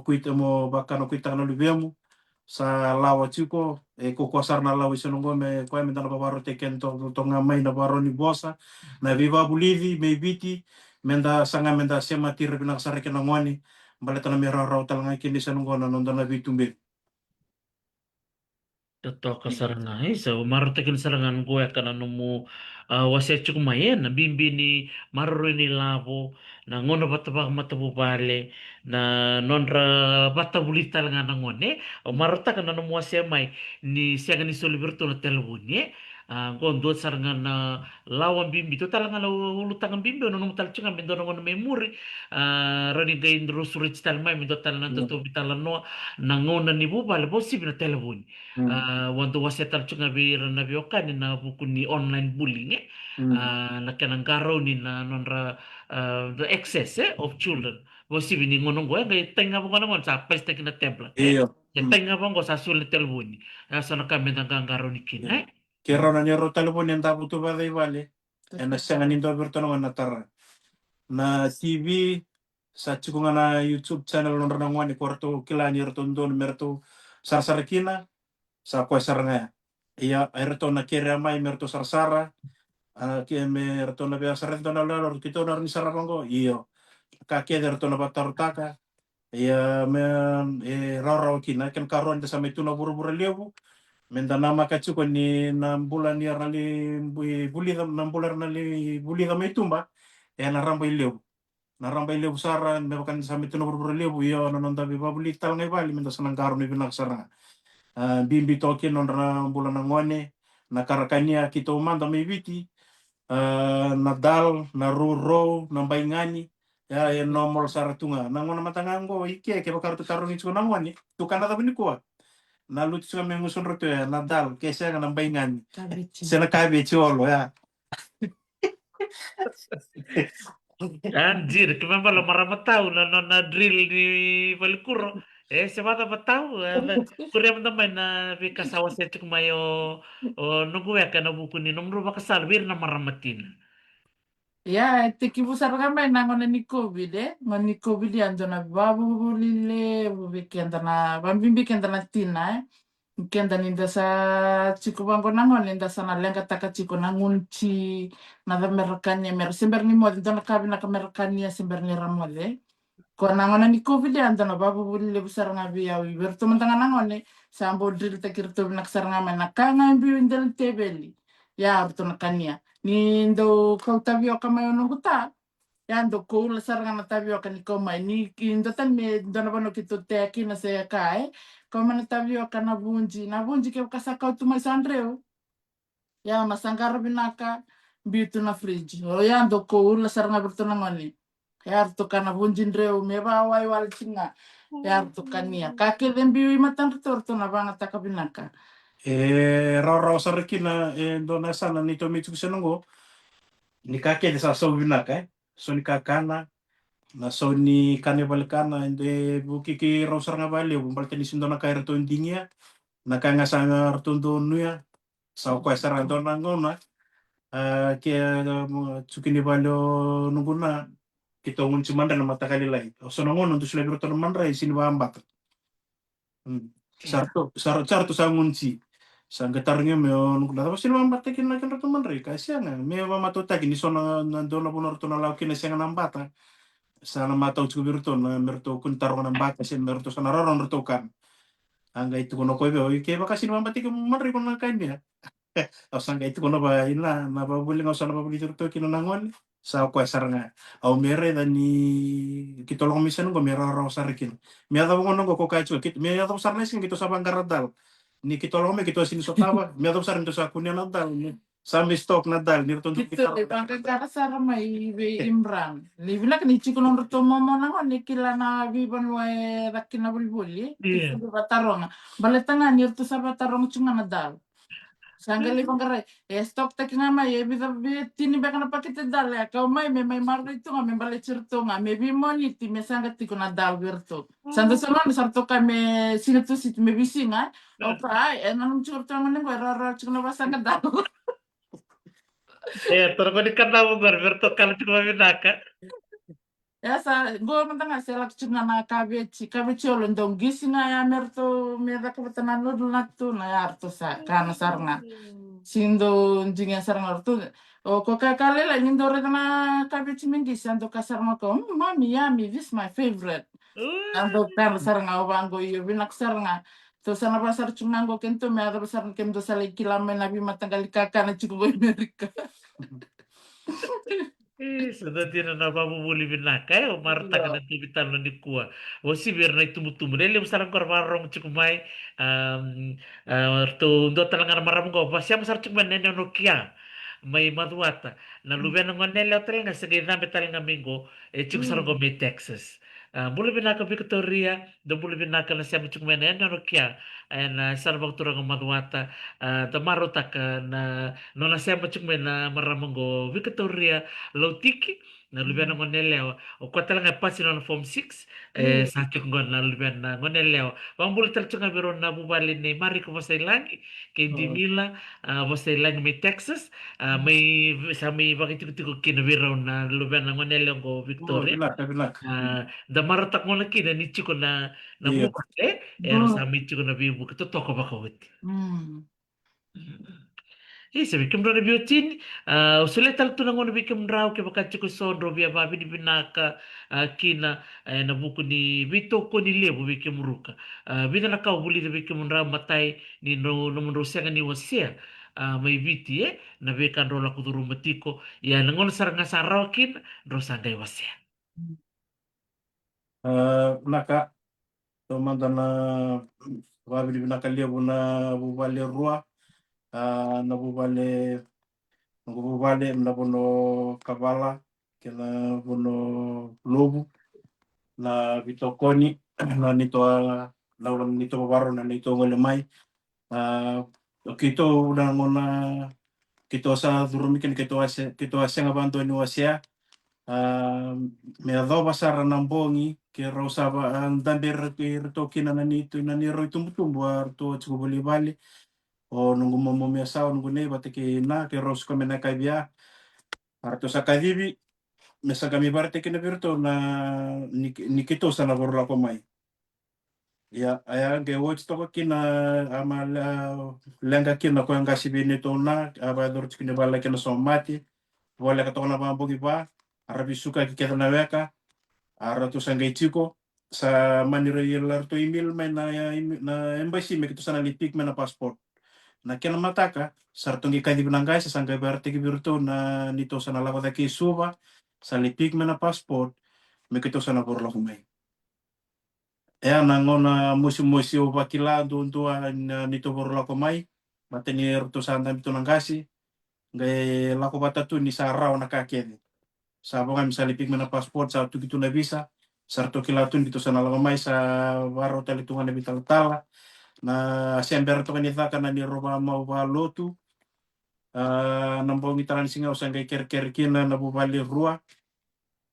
kuita mo baka no kuita no libemu sa lawa chiko ko kwasar na lawa senongo me ko me dana baro te kento to ngamai na baro ni bosa na viva bulivi me ibiti menda sanga menda sema tir binak sareke na ngoni baleta na meraro tal ngai kini senongo na nondana bitumbe Toto ka sarangai so marutakin sarangan gue kana numu wasia cukup mayen na bimbi ni maruru ni lavo na ngono bata mata bale na nonra bata bulita nga na ngone o maruta kana numu wasia mai ni siaga ni soliberto na telebunye gondo sarangan na lawan bimbi to talanga na ulutangan bimbi no numu talcunga mendo ngono memori rani ga indro surich talmai mendo talan to bitala no na ngona ni bubale bosi bina telebunye wanto wasetar chunga bira na bioka ni na buku ni online bullying na kanang karo ni na nonra the excess of children wasi bini ngonong go ngai tenga bo ngon sa peste kina templa iyo ya tenga bo sa sulit telbuni sa na kami nang karo ni kina kero na nyero telepon yang tapu tu balai bale ena senga nindo bertono na tara na TV sa chukunga na YouTube channel non na ngwani kwarto kila nyero tondo merto sarsarkina sa ko saranga iya erto na kere mai merto sarsara ke merto na bia sarento na lalo kito na ni sarabango iyo ka ke erto na batarutaka iya me raro kina ken karon de sametu na buru-buru lebu menda nama kachuko ni na bulan ni arali buli na bulan nali buli na metumba na ramba lebu sara me bakan sametu na buru-buru lebu iyo na nonda bi babuli tal ngai bali menda sanang karon ni binak saranga bimbi toke non na bulan ngone na karakania kito manda me biti na dal na ruro na baingani ya nomor saratunga na ngona matangango ike ke bakar tu tarungi chuna ngoni tu kana ta ko na lutu chuna me ngusun roto ya na dal ke sa na baingani sena kabe cholo ya anjir kenapa lo marah tahu na na drill di Valikuro semata tahu kuria teman na vika sawa saya cukup mayo nunggu ya kana buku ni nomor bakasal bir na maramatin Ya, tiki busar kami nangon ni COVID ngoni COVID andona babu lile bubiki andana bambimbi andana tina kenda ninda sa chiku bango nangon ninda sa na lenga taka chiku nangunchi na da merakanya sember ni mode dona kabi na kamerakania sember ni ramode ko nangon ni COVID andona babu lile busar ngabi ya bertu mentanga nangon ni sambo drill takir tu nak saranga mana kanga bi indel tebeli ya bertu nakania ni ndo kau tabio kama yono huta ya ndo ko la saranga na tabio kan ko mai ni ndo tan me dona bano kito te aki na se kai ko mana tabio kana na bunji ke kasa kau tu mai sandreo ya masangkara binaka bitu na fridge o ya ndo ko la saranga bertu na ngoni ya to kana bunji ndreo me ba wai wal chinga ya to kania kake dembi matan to na banga takabinaka raro sarakina dona sana ni to mitu senongo ni kake de sa so binaka so ni kakana na so ni kane balkana inde buki ki rosar nga bale bumbalte ni sindona kair to indingia na kanga sanga rtondo nuya sa ko sara dona ngona Kaya tsukini balyo nunguna kita ngunci mandra na matakali lai. Sono ngono tu sila birto mandra sini bambak. Sarto sa ngunci. Sa gatarnya me nunguna tapos sila bambak tekin na kan mandra kasihan. Me mama to taki ni sono nandona punor to na laukin na siya nambata. Sa na mata ucu birto na merto kuntar na bata siya merto sa nararon merto kan. Angga itu kono koy be ke bakasi na bambak tekin mandra kono kain dia. Sangka itu kono ba ina na ba buli ngau sana ba buli turto kino nangon sa ko saranga au mere dani kitolong misan ko mera ro sarkin mi ada ngono ko kai chu kit mi ada sarna sin kito sabang garadal ni kitolong me kito sin sotaba mi ada sarin to sa kunya nadal ni sami stok nadal ni tonto Gitu, bangka kara sarama ibe Imran. Libila kan ichi kulon ruto momo na ni kila na biban wae rakina bulbuli. Iya. Itu batarong. Baletanga ni ruto sa batarong cunga nadal. Sanggali bangkare stok tak ngama ya bisa tini baka na pakete dal ya kau mai me mai mardo itu ngame bale certo ngame bimoni ti me sanga ti kuna dal virtu. Santo salon sarto kame sini tu sit me bisinga. Opa nanum certo ngane ko rara cuna basanga dal. Terus kan tahu berberto kalau cuma minaka. Ya sa go mantanga selak cuna na kabeci olon dong gisinga ya merto merda ka batanan nudul natu na ya arto sa kana sarnga. Sindo jinga sarnga arto o ko kakalela nindo na kabeci mingi sando ka sarnga ko mami yummy this is my favorite. Ando kan sarnga o bango yo binak sarnga. To sana pasar cunango kento me ada pasar kento sale kilame na bi matanggali kakana cukup Amerika. Sudah tidak na babubuli binaka o marta ka na tubitan no ni kuwa. O si bir na itumu-tumu. Dili mo sarang korbarong chukumay to do talangan maram ko. Pasya mo sarang chukumay nene no kia. May maduata. Na lubian ng nele hotel nga sa gina metal nga minggo chuk sarang ko may Texas. Buli binaka Victoria, do buli binaka na siya mo chukumay nene no kia. And sarang turang maduata. Da marota ka na no na siya mo chukumay na maramong Victoria Lautiki na lubian na ngoneleo o kwatala nga pasi na form 6 sa ngon na lubian na ngoneleo pambuli tal chunga biro na bubali ni mari ko sa ilangi kay dinila sa ilangi may Texas may sa may bakit ko kinabiro na lubian na ngoneleo go Victoria bilak. da maratak mo na kina ni chiko na bubali sa mi chiko na bibu to toko ba kawit sabi kemra na biotin, usulit tal to nangon bikem raw ke baka chiko sondro bia babi di binaka kina na buku ni bito ko ni lebo bikem ruka. Bina na kau buli na bikem raw matay ni no nomro senga ni wasia. May biti na bekan rola kuduru matiko ya nangon saranga sarakin rosangay wasia. Naka to mandana babi di binaka lebo na bubale rua na bubale na bono kabala kena bono lobu na bitokoni na nito laulang nito babaro na nito ngole mai kito udah ngona kito sa durumikin kito ase ngabanto ni wasia me ado basara nambongi ke rosa ba damber ke toki na nito na ni ro tumbu arto chugo bali bali o nunggu momo miasa nunggu ne bateke na ke ros ko mena kaibia arto sakadibi mesa kami barte kena virto na nikito sa na borla ko mai ya aya ge watch to kina amal lenga kina ko nga sibini to na aba dor kina bala kina somati wala ka to na ba bogi ba arabi suka ki kena weka arato sangai chiko sa maniro yelar to email mai na embassy me kito sana litik me na passport na kena mataka sartongi kadi binangai sa sangai barte ki virto na nito sana lawada ki suba sa litik me na passport me kito sana borla ko mai nangona musi-musi wakila duntua nito borla ko mai mateni ruto sanda mito nangasi ngai lako batatu ni sarau na kakedi sabonga misalipik mena pasport sa tu gitu na visa sarto kilatun gitu sana lako mai sa baro talitungan na bital-tala na sember to kanita kana ni roba mau ba lotu nambong italan singa usang kay ker-kina na bubali rua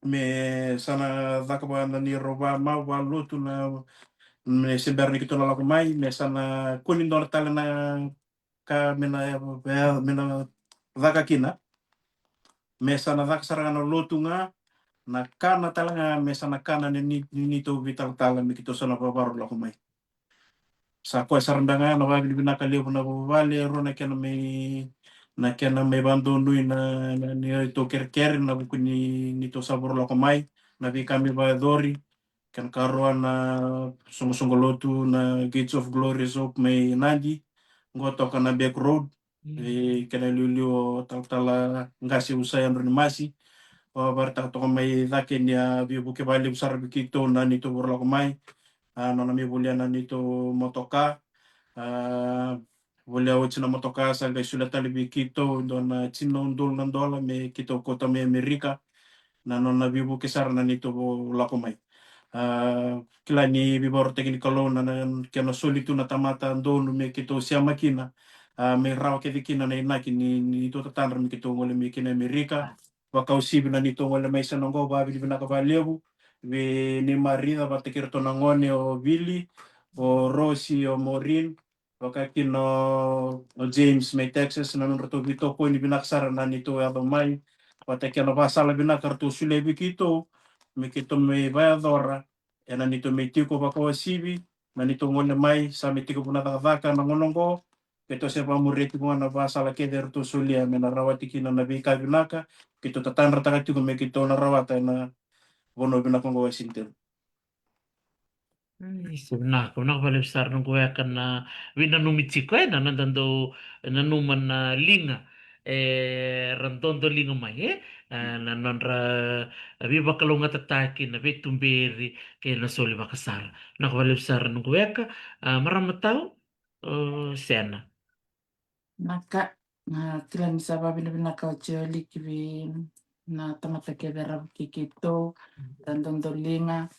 me sana dakaba na ni roba mau ba lotu na me sember ni kito na lako mai me sana kunin do tala na ka mena daka kina mesa na dak saranga lotu nga na kana talanga mesa na kana ni to vital tala mi kito sana babaru la kumai sa ko sarandanga na wagi binaka leo na vale ro na kena me bando nui na ni to kerker na buku ni to sabor la kumai na vi kami ba dori kan karoa na songo lotu na Gates of Glory of me nadi ngo toka na back road kena liulio tala ngasi usai andro ni masi barta to mai dake ni bi buke bali besar bikito na nito borla kumai nona mi buliana nito motoka volia na motoka sa ga sulla tali bikito dona chino ndol nandola me kito kota me Amerika na nona bi buke sar na nito la kumai kila ni bibor teknikalo na kena solitu na tamata ndonu me kito sia makina me rawa ke dikina na inaki ni to tatandra me kito ngole me kina Amerika wakausibi na nito ngole mai sanongo babi di binaka balebu we ni marida ba tekirto na ngone o Billy o Rosi o Morin wakakino o James me Texas na nunro to bito ko ni binaksara na nito aba mai patekeno basala binakar to sulebi kito me kito me bayadora na nito me tiko bako sibi na nito ngole mai sa me tiko puna takavaka na ngonongo kito se pamuriti ko na basala keder to sulia me na rawati kino na bika binaka kito tatandra takati ko me kito na rawata na bono binaka ngo Washington. Sebenarnya paling besar nunggu akan na wina numitiko na nandando nanuman na linga rantondo linga mai na nandra viva kalunga tataki na vetumberi ke na soli bakasar na paling besar nunggu aka maramatau sena Naka na kila misaba binaka ocholi kibi na tamata kedera kikito tandondo linga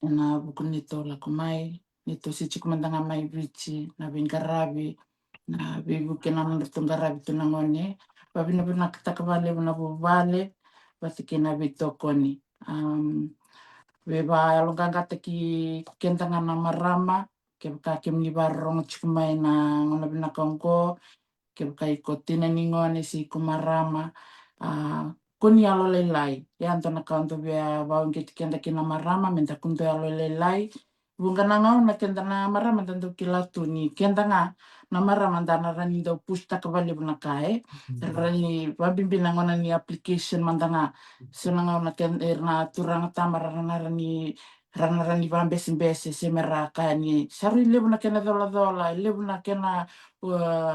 na buku nito la kumai nito si chikumandanga mai bichi na bingarabi na bibu kenana tungarabi tunangone babina bina katakabale buna buvale batikina bitokoni beba alonganga teki kentanga na marama ke ka kemni barong chikumai na ngona bina kongko ke kai kotina ningone si kumarama kuni alo lelai ya antona kanto bia baung ke tikenda kina marama menta kunto alo lelai bunga ngau na kenda na marama tanto kilatu ni kenda nga na marama dana rani do pusta kabali buna kae rani babimbi na ngona ni application mandanga sunanga na kenda na turang tamara rani rani bambesi besi semera kani sari lebu na kena dola lebu na kena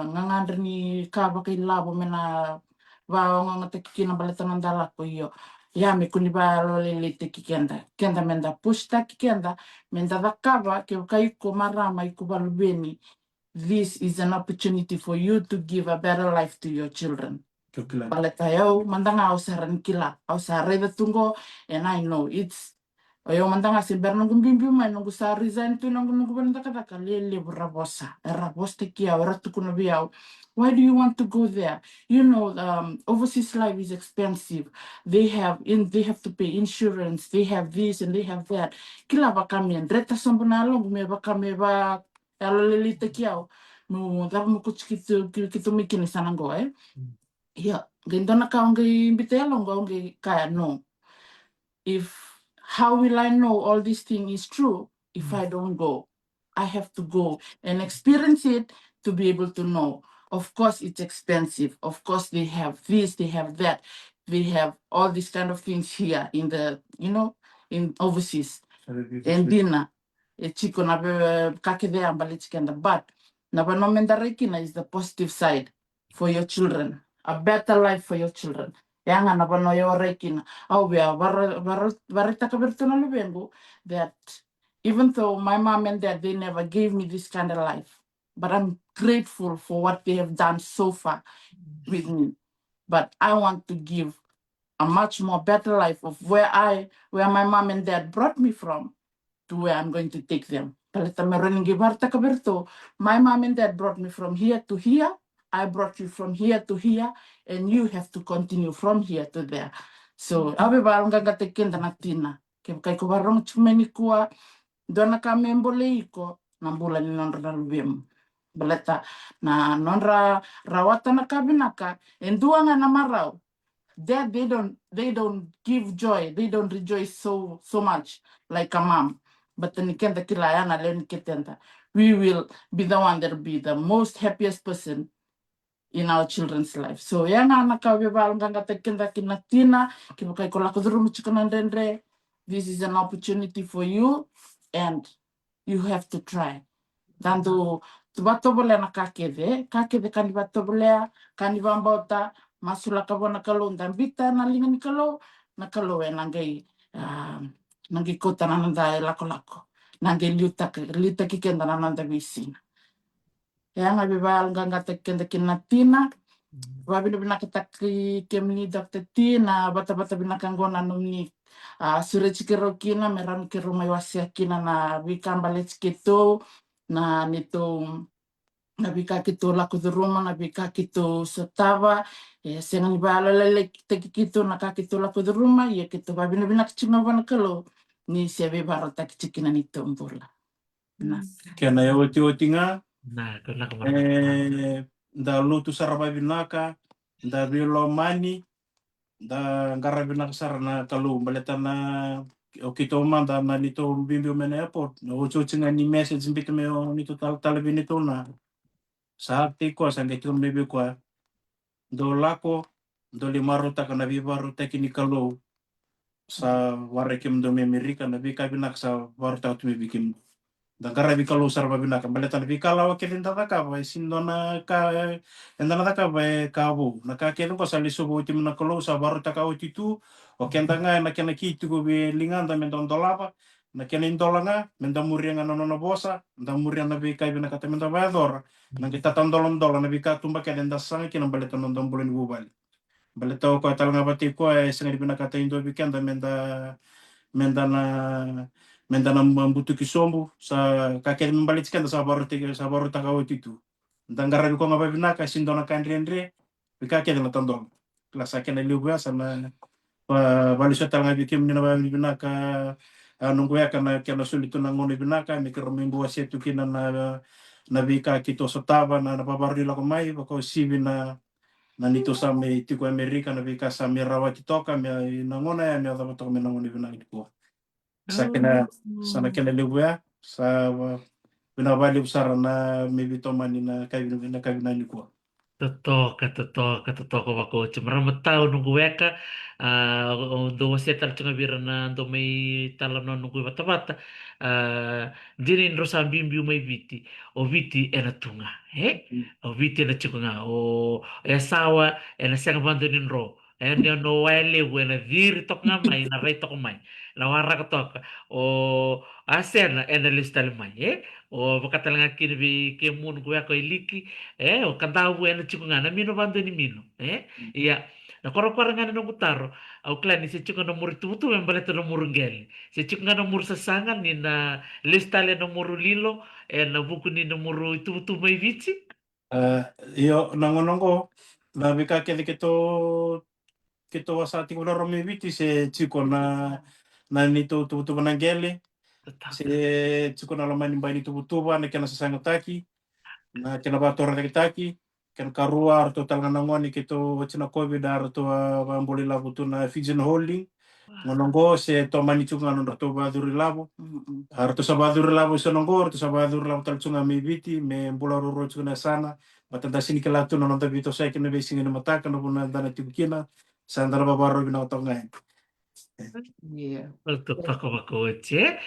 ngangandri ni kaba kay labo mena nga tekikina balatan ng dala ko iyo ya me kuni ba lolele tekikenda kenda menda pusta kikenda menda dakaba ke kai ko marama ko balubeni this is an opportunity for you to give a better life to your children baletayo mandanga ausaran kila ausare tungo and I know it's Oyo mandanga si Bernong Gumbimbi man nung sa resign to nung banda kata lele rabosa raboste kia ratukuno biao. Why do you want to go there? You know, overseas life is expensive. They have to pay insurance. They have this and they have that. Kila bakamian reta sambunalo me bakame ba alolelite kiao. No dapat mo kitu mikini sanango Ya, gendona ka onge imbitelo onge kaya no. If how will I know all this thing is true if I don't go? I have to go and experience it to be able to know. Of course, it's expensive. Of course, they have this, they have that. They have all these kind of things here in the, in overseas. And dinner. Chico na kakidea mbalichikenda. But nabanomenda is the positive side for your children. A better life for your children. Yang nabano yo rekina. Oh, we are barita kabertuna lubengu that even though my mom and dad they never gave me this kind of life, but I'm grateful for what they have done so far with me. But I want to give a much more better life of where my mom and dad brought me from to where I'm going to take them. My mom and dad brought me from here to here. I brought you from here to here, and you have to continue from here to there. So, abe barang gagatekin natina. Kaya ko barang chumeni kuwa dona kami iko nambula ni nonra lubim. Baleta na nonra rawata na kabinaka enduanga na marau. Dad, they don't give joy. They don't rejoice so much like a mom. But the nikenda kilayana len kitenda. We will be the one that will be the most happiest person in our children's life. So yana naka bebal nganga tekenda kinatina kibukai kola kudrum chikanandendre. This is an opportunity for you and you have to try. Dando tubatobole na kakede kanibatobole kanibambota masula kabona kalo ndambita na linga ni kalo na kalo e nangai kota na nanda lako lako nangai liuta kikenda na nanda visina ya nga bibal nganga tekenda kinatina babino binakitaki kemni Dr. Tina bata-bata binakangona numni sure chikero kina meram kero mai wasia kina na bikambale chiketo na nito na bika kito lako de Roma na bika kito sotava senga ni bala lele teki kito na ka kito lako de Roma ya kito babino binakichinga wana kalo ni sebe barota kichikina nito mbula na Kena ya oti nga Nah, kena kemana? da lutu saraba binaka da bilo mani da ngara binaka sarana kalu baletana okito manda na nito bimbio mena airport no chinga ni message mbito me nito tal binito na sa ko sa ngeto mebe kwa do lako do limaro ta kana bibaro ta kini kalu sa warekim do me Amerika na bika binak sa warta tu bikim Dangkara bika lo sarba binaka baleta bika la wakilin tataka ba sindona ka endana taka ba kabo na ka kenu ko sali subo tim na kolo sa baru taka otitu o kendanga na kena kitu go be linganda mendon dolapa na kena indolanga menda murianga no no bosa nda murianga bika bina kata menda bador na kita tandolon dola na bika tumba kena nda sanga kena baleta non don bulen bubal baleta ko talanga bati ko senga bina kata indo bikenda mendana mendana mambutu kisombu sa kakek membalikan sa baru taka otitu dangara ko ngaba binaka sindona kandrendre bikake na tandong klasa kena liugwa sana bali sa tanga bikim ni na binaka nunggu ya kana sulitu na ngone binaka mikro mimbu asetu kina na bika kito sotaba na babaru la komai bako sibi na nito sa me tiko Amerika na bika sa mirawati toka me na ngona ya me dapat to me na ngone binaka ko sana kena liugwa sa binabali usara na maybe to mani na kabinani ko. Totoka wako cumara matao nunggu weka do setal cunga bira na do may talam na nunggu bata-bata diri ndro sa bimbi may viti o viti ena tunga o viti ena cunga o e sawa ena senga bando nindro ena no wale ena diri tok ngamai na rai tok mai na wara toka o asena ena listal mai o bakatalanga kini bi kemun gue ko iliki o kantau ena chiku ngana mino bando ni mino iya na koro-koro ngana no mutaro au klani se chiku no muri tutu membaleta no muru ngeli se chiku ngana muru sasangan ni na listale no muru lilo na buku ni no muru tutu mai vici Yo nangonongo na bika kele keto wasati ko ro me viti se chiko na nito tu manangele tetap se chiko na lamani mbani tu na kena sasanga taki na kena batora taki ken karua arto talanga ngoni keto china covid arto bamboli labu tu na Fijian Holding ngonongo se to mani chunga no to baduri labo arto sa baduri labo se nongo arto sa baduri labo tal chunga me viti me bola roro chunga sana batanda sini kala tu no nonta vito sai kena besi ngena mataka no na dana tibukina sandara babaro bina otonga yeah untuk toko wako ce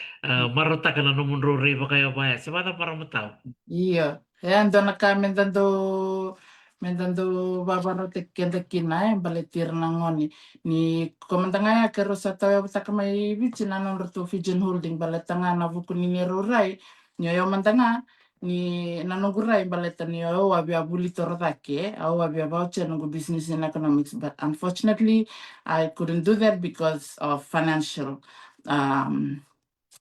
marota kana no munro reba kayo baya semana para matau iya ando naka mendando babaro tekenda kina baletir nangoni ni komandanga ya kero sa tawa butaka mai bici nanon ratu Fijian Holding baletanga na buku ni rurai nyoyo mandanga ni nanongurai baleta ni o abi abuli torodake au abi voucher nungu business and economics but unfortunately I couldn't do that because of financial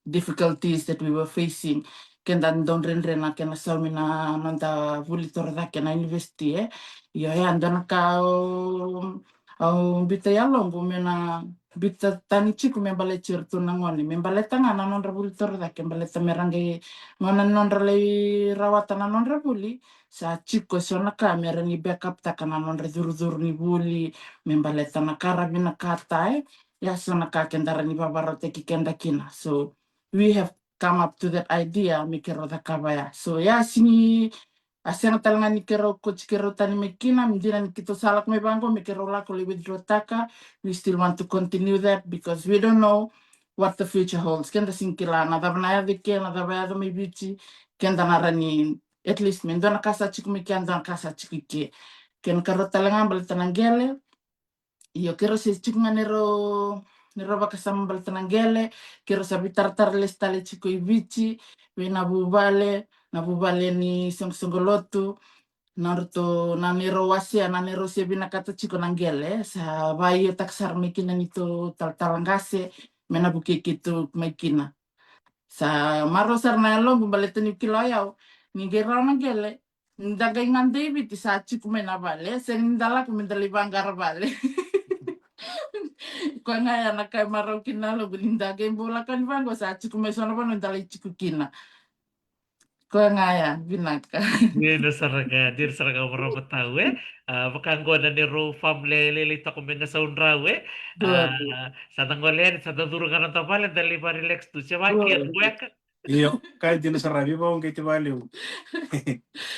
difficulties that we were facing kenda don renrena kena salmina nanda vuli torodake na university yo ya andana ka au bita ya longo mena bita tani chiku membale certo nangoni membale tangana non rabuli torda ke membale tamerange ngona non rale rawatan non rabuli sa chiku sona kamera ni backup takana non reduru ni buli membale tanakara bina kata ya sona ka kendara ni babarote ki kenda kina. So we have come up to that idea mikiro da kabaya. So ya sini Asiang talanga ni kero coach kero tani mekina mdina ni kito salak me bango me kero la koli withdraw taka. We still want to continue that because we don't know what the future holds. Kenda sinkila na dabnaya de ke na dabaya do me bichi kenda narani at least me ndona kasa chiku me kenda kasa chiku ke. Ken karo talanga bal tanangele io kero se chiku nero bakasama bal tanangele kero sabi tartar le stale chiku i bichi we na bubale ni songolotu Naruto nanero wasia nanero sia bina kata chiko nanggele sa bayo taksar mekina nito talangase mena buke kitu mekina sa maro sar na lo bumbalete ni kiloyao ni gera nanggele ndaga ingan David sa chiku mena bale sen ndala kumendali bangar bale kwa ngaya na kai maro kinalo bulinda game bola kan bango sa chiku mesona bano ndali chiku kina kwa ngaya binaka Dir saraga orang tahu pakanggonan ni ro family lelita kumena sa unrawe dua dua sa tanggolen sa turugan ng tapal dali pa relax tu siya dua makiat buek Iyo, kahit di na sa rabi pa kung kayo tibaliw.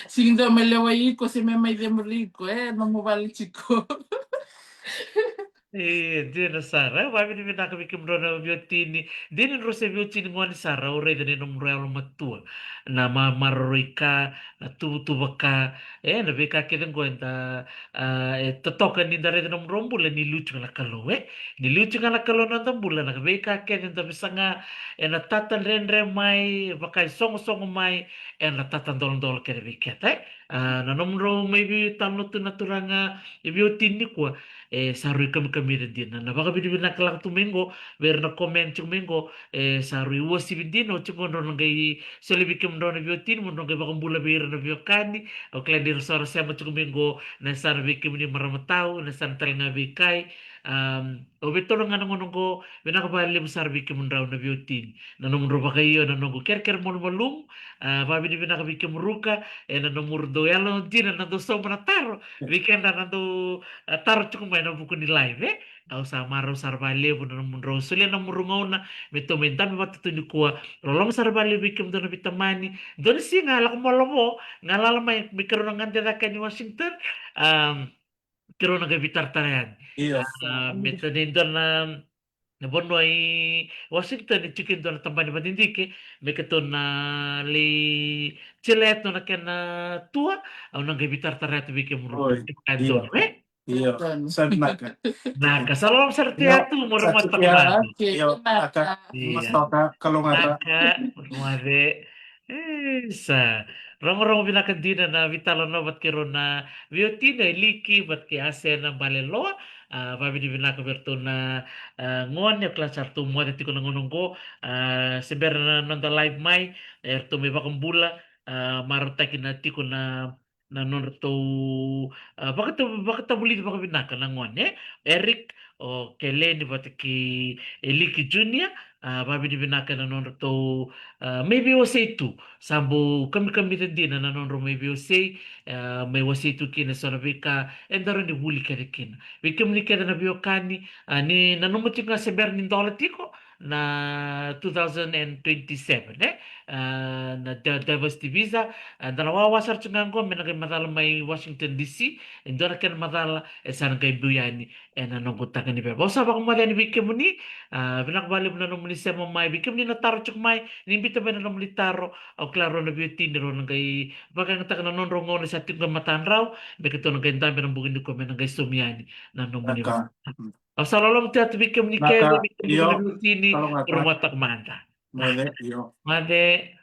Sindo melewaiko si mema idemuriko mamubali chiko. Dia Sara, vai me na kami kimrona biotini. Din ro se biotini ngwan Sara ore de nom real matua. Na marroika, na tu baka. Na beka ke den kwenta totoka ni dare de nom rombula ni lucu na kalo Ni lucu na kalo na tambula na beka ke den tapi sanga na tatan rendre mai bakai song mai na tatan dol ke beka na nom ro maybe tamno tu naturanga biotini kwa sarui kami din na baka bidi na kalak tumengo ver na comment tumengo sarui wasi bidino chungo no ngai selebi kem no na biotin mo ngai baka bula bir na biokani o klen dir sor sama tumengo na sar bikim ni maramatau na san talnga bikai o beto nga ngono ko bina ka bali sar bikim raw na biotin na no ro baka iyo na no ker mo malum ba bidi bina ka bikim ruka na no murdo yalo din na do so taro weekend na do taro cukup main buku ni live au sama ro sarbale bu no mun ro sule no murungaw na mito menta mi batu ni kuwa rolong sarbale bikim do na bitamani don si ngala ko molomo ngala may mikro ng ngante da kani Washington um kiro na gabitar tarayan Iyo. mito din do na bono ay Washington ni chicken do na tambani matindike may katon na chilet no na ken tua au nang gabitar tarayan bikim ro Oy, iyo. do Iyo. Sabi na ka. Nah, salam Iyo, sertiatu sa murmat chikiya, takmando. Oke, iyo, aka, nata. mas Iya. toka, kalungata. Naka, rumade. Sa rong binakadina na vitalo no bat kero na biotina liki bat ke ase na balelo babi di binaka berto na ngon ya kelas satu mo dati ko nangonongko seber na nonda live mai erto me bakambula marta kinati ko na non to bakit tabuli baka binaka na ngon Eric o Kelly ni bat ki Eliki Junior babi di binaka na non to maybe was say two sambo kami din na nanon maybe was say may was say two kina sa nabika and daron ni wuli ka kin we kami kada na biyo kani ni nanumot yung nga si Bernin Dolatiko na 2027 na diversity visa dalawawasar tsungango may nagay madala may Washington DC and doon kan madala sana kay Buyani nanong kutakan ni Bebo sa bakong madani bikim mo ni binakbali mo na nung munisema may bikim ni nataro tsuk may nimbita ba na nung militaro o klaro na beauty ni ro nang kay bagang taka na non rongo na sa ating kamatan raw may kato nang kay dami ng bugin ko may nang kay sumyani na nung muni Aka, o sa lolong tiya bikim ni naka, Kevin bikim mo iyo, na beauty ni kalungata. rumatak manda Mede, iyo. made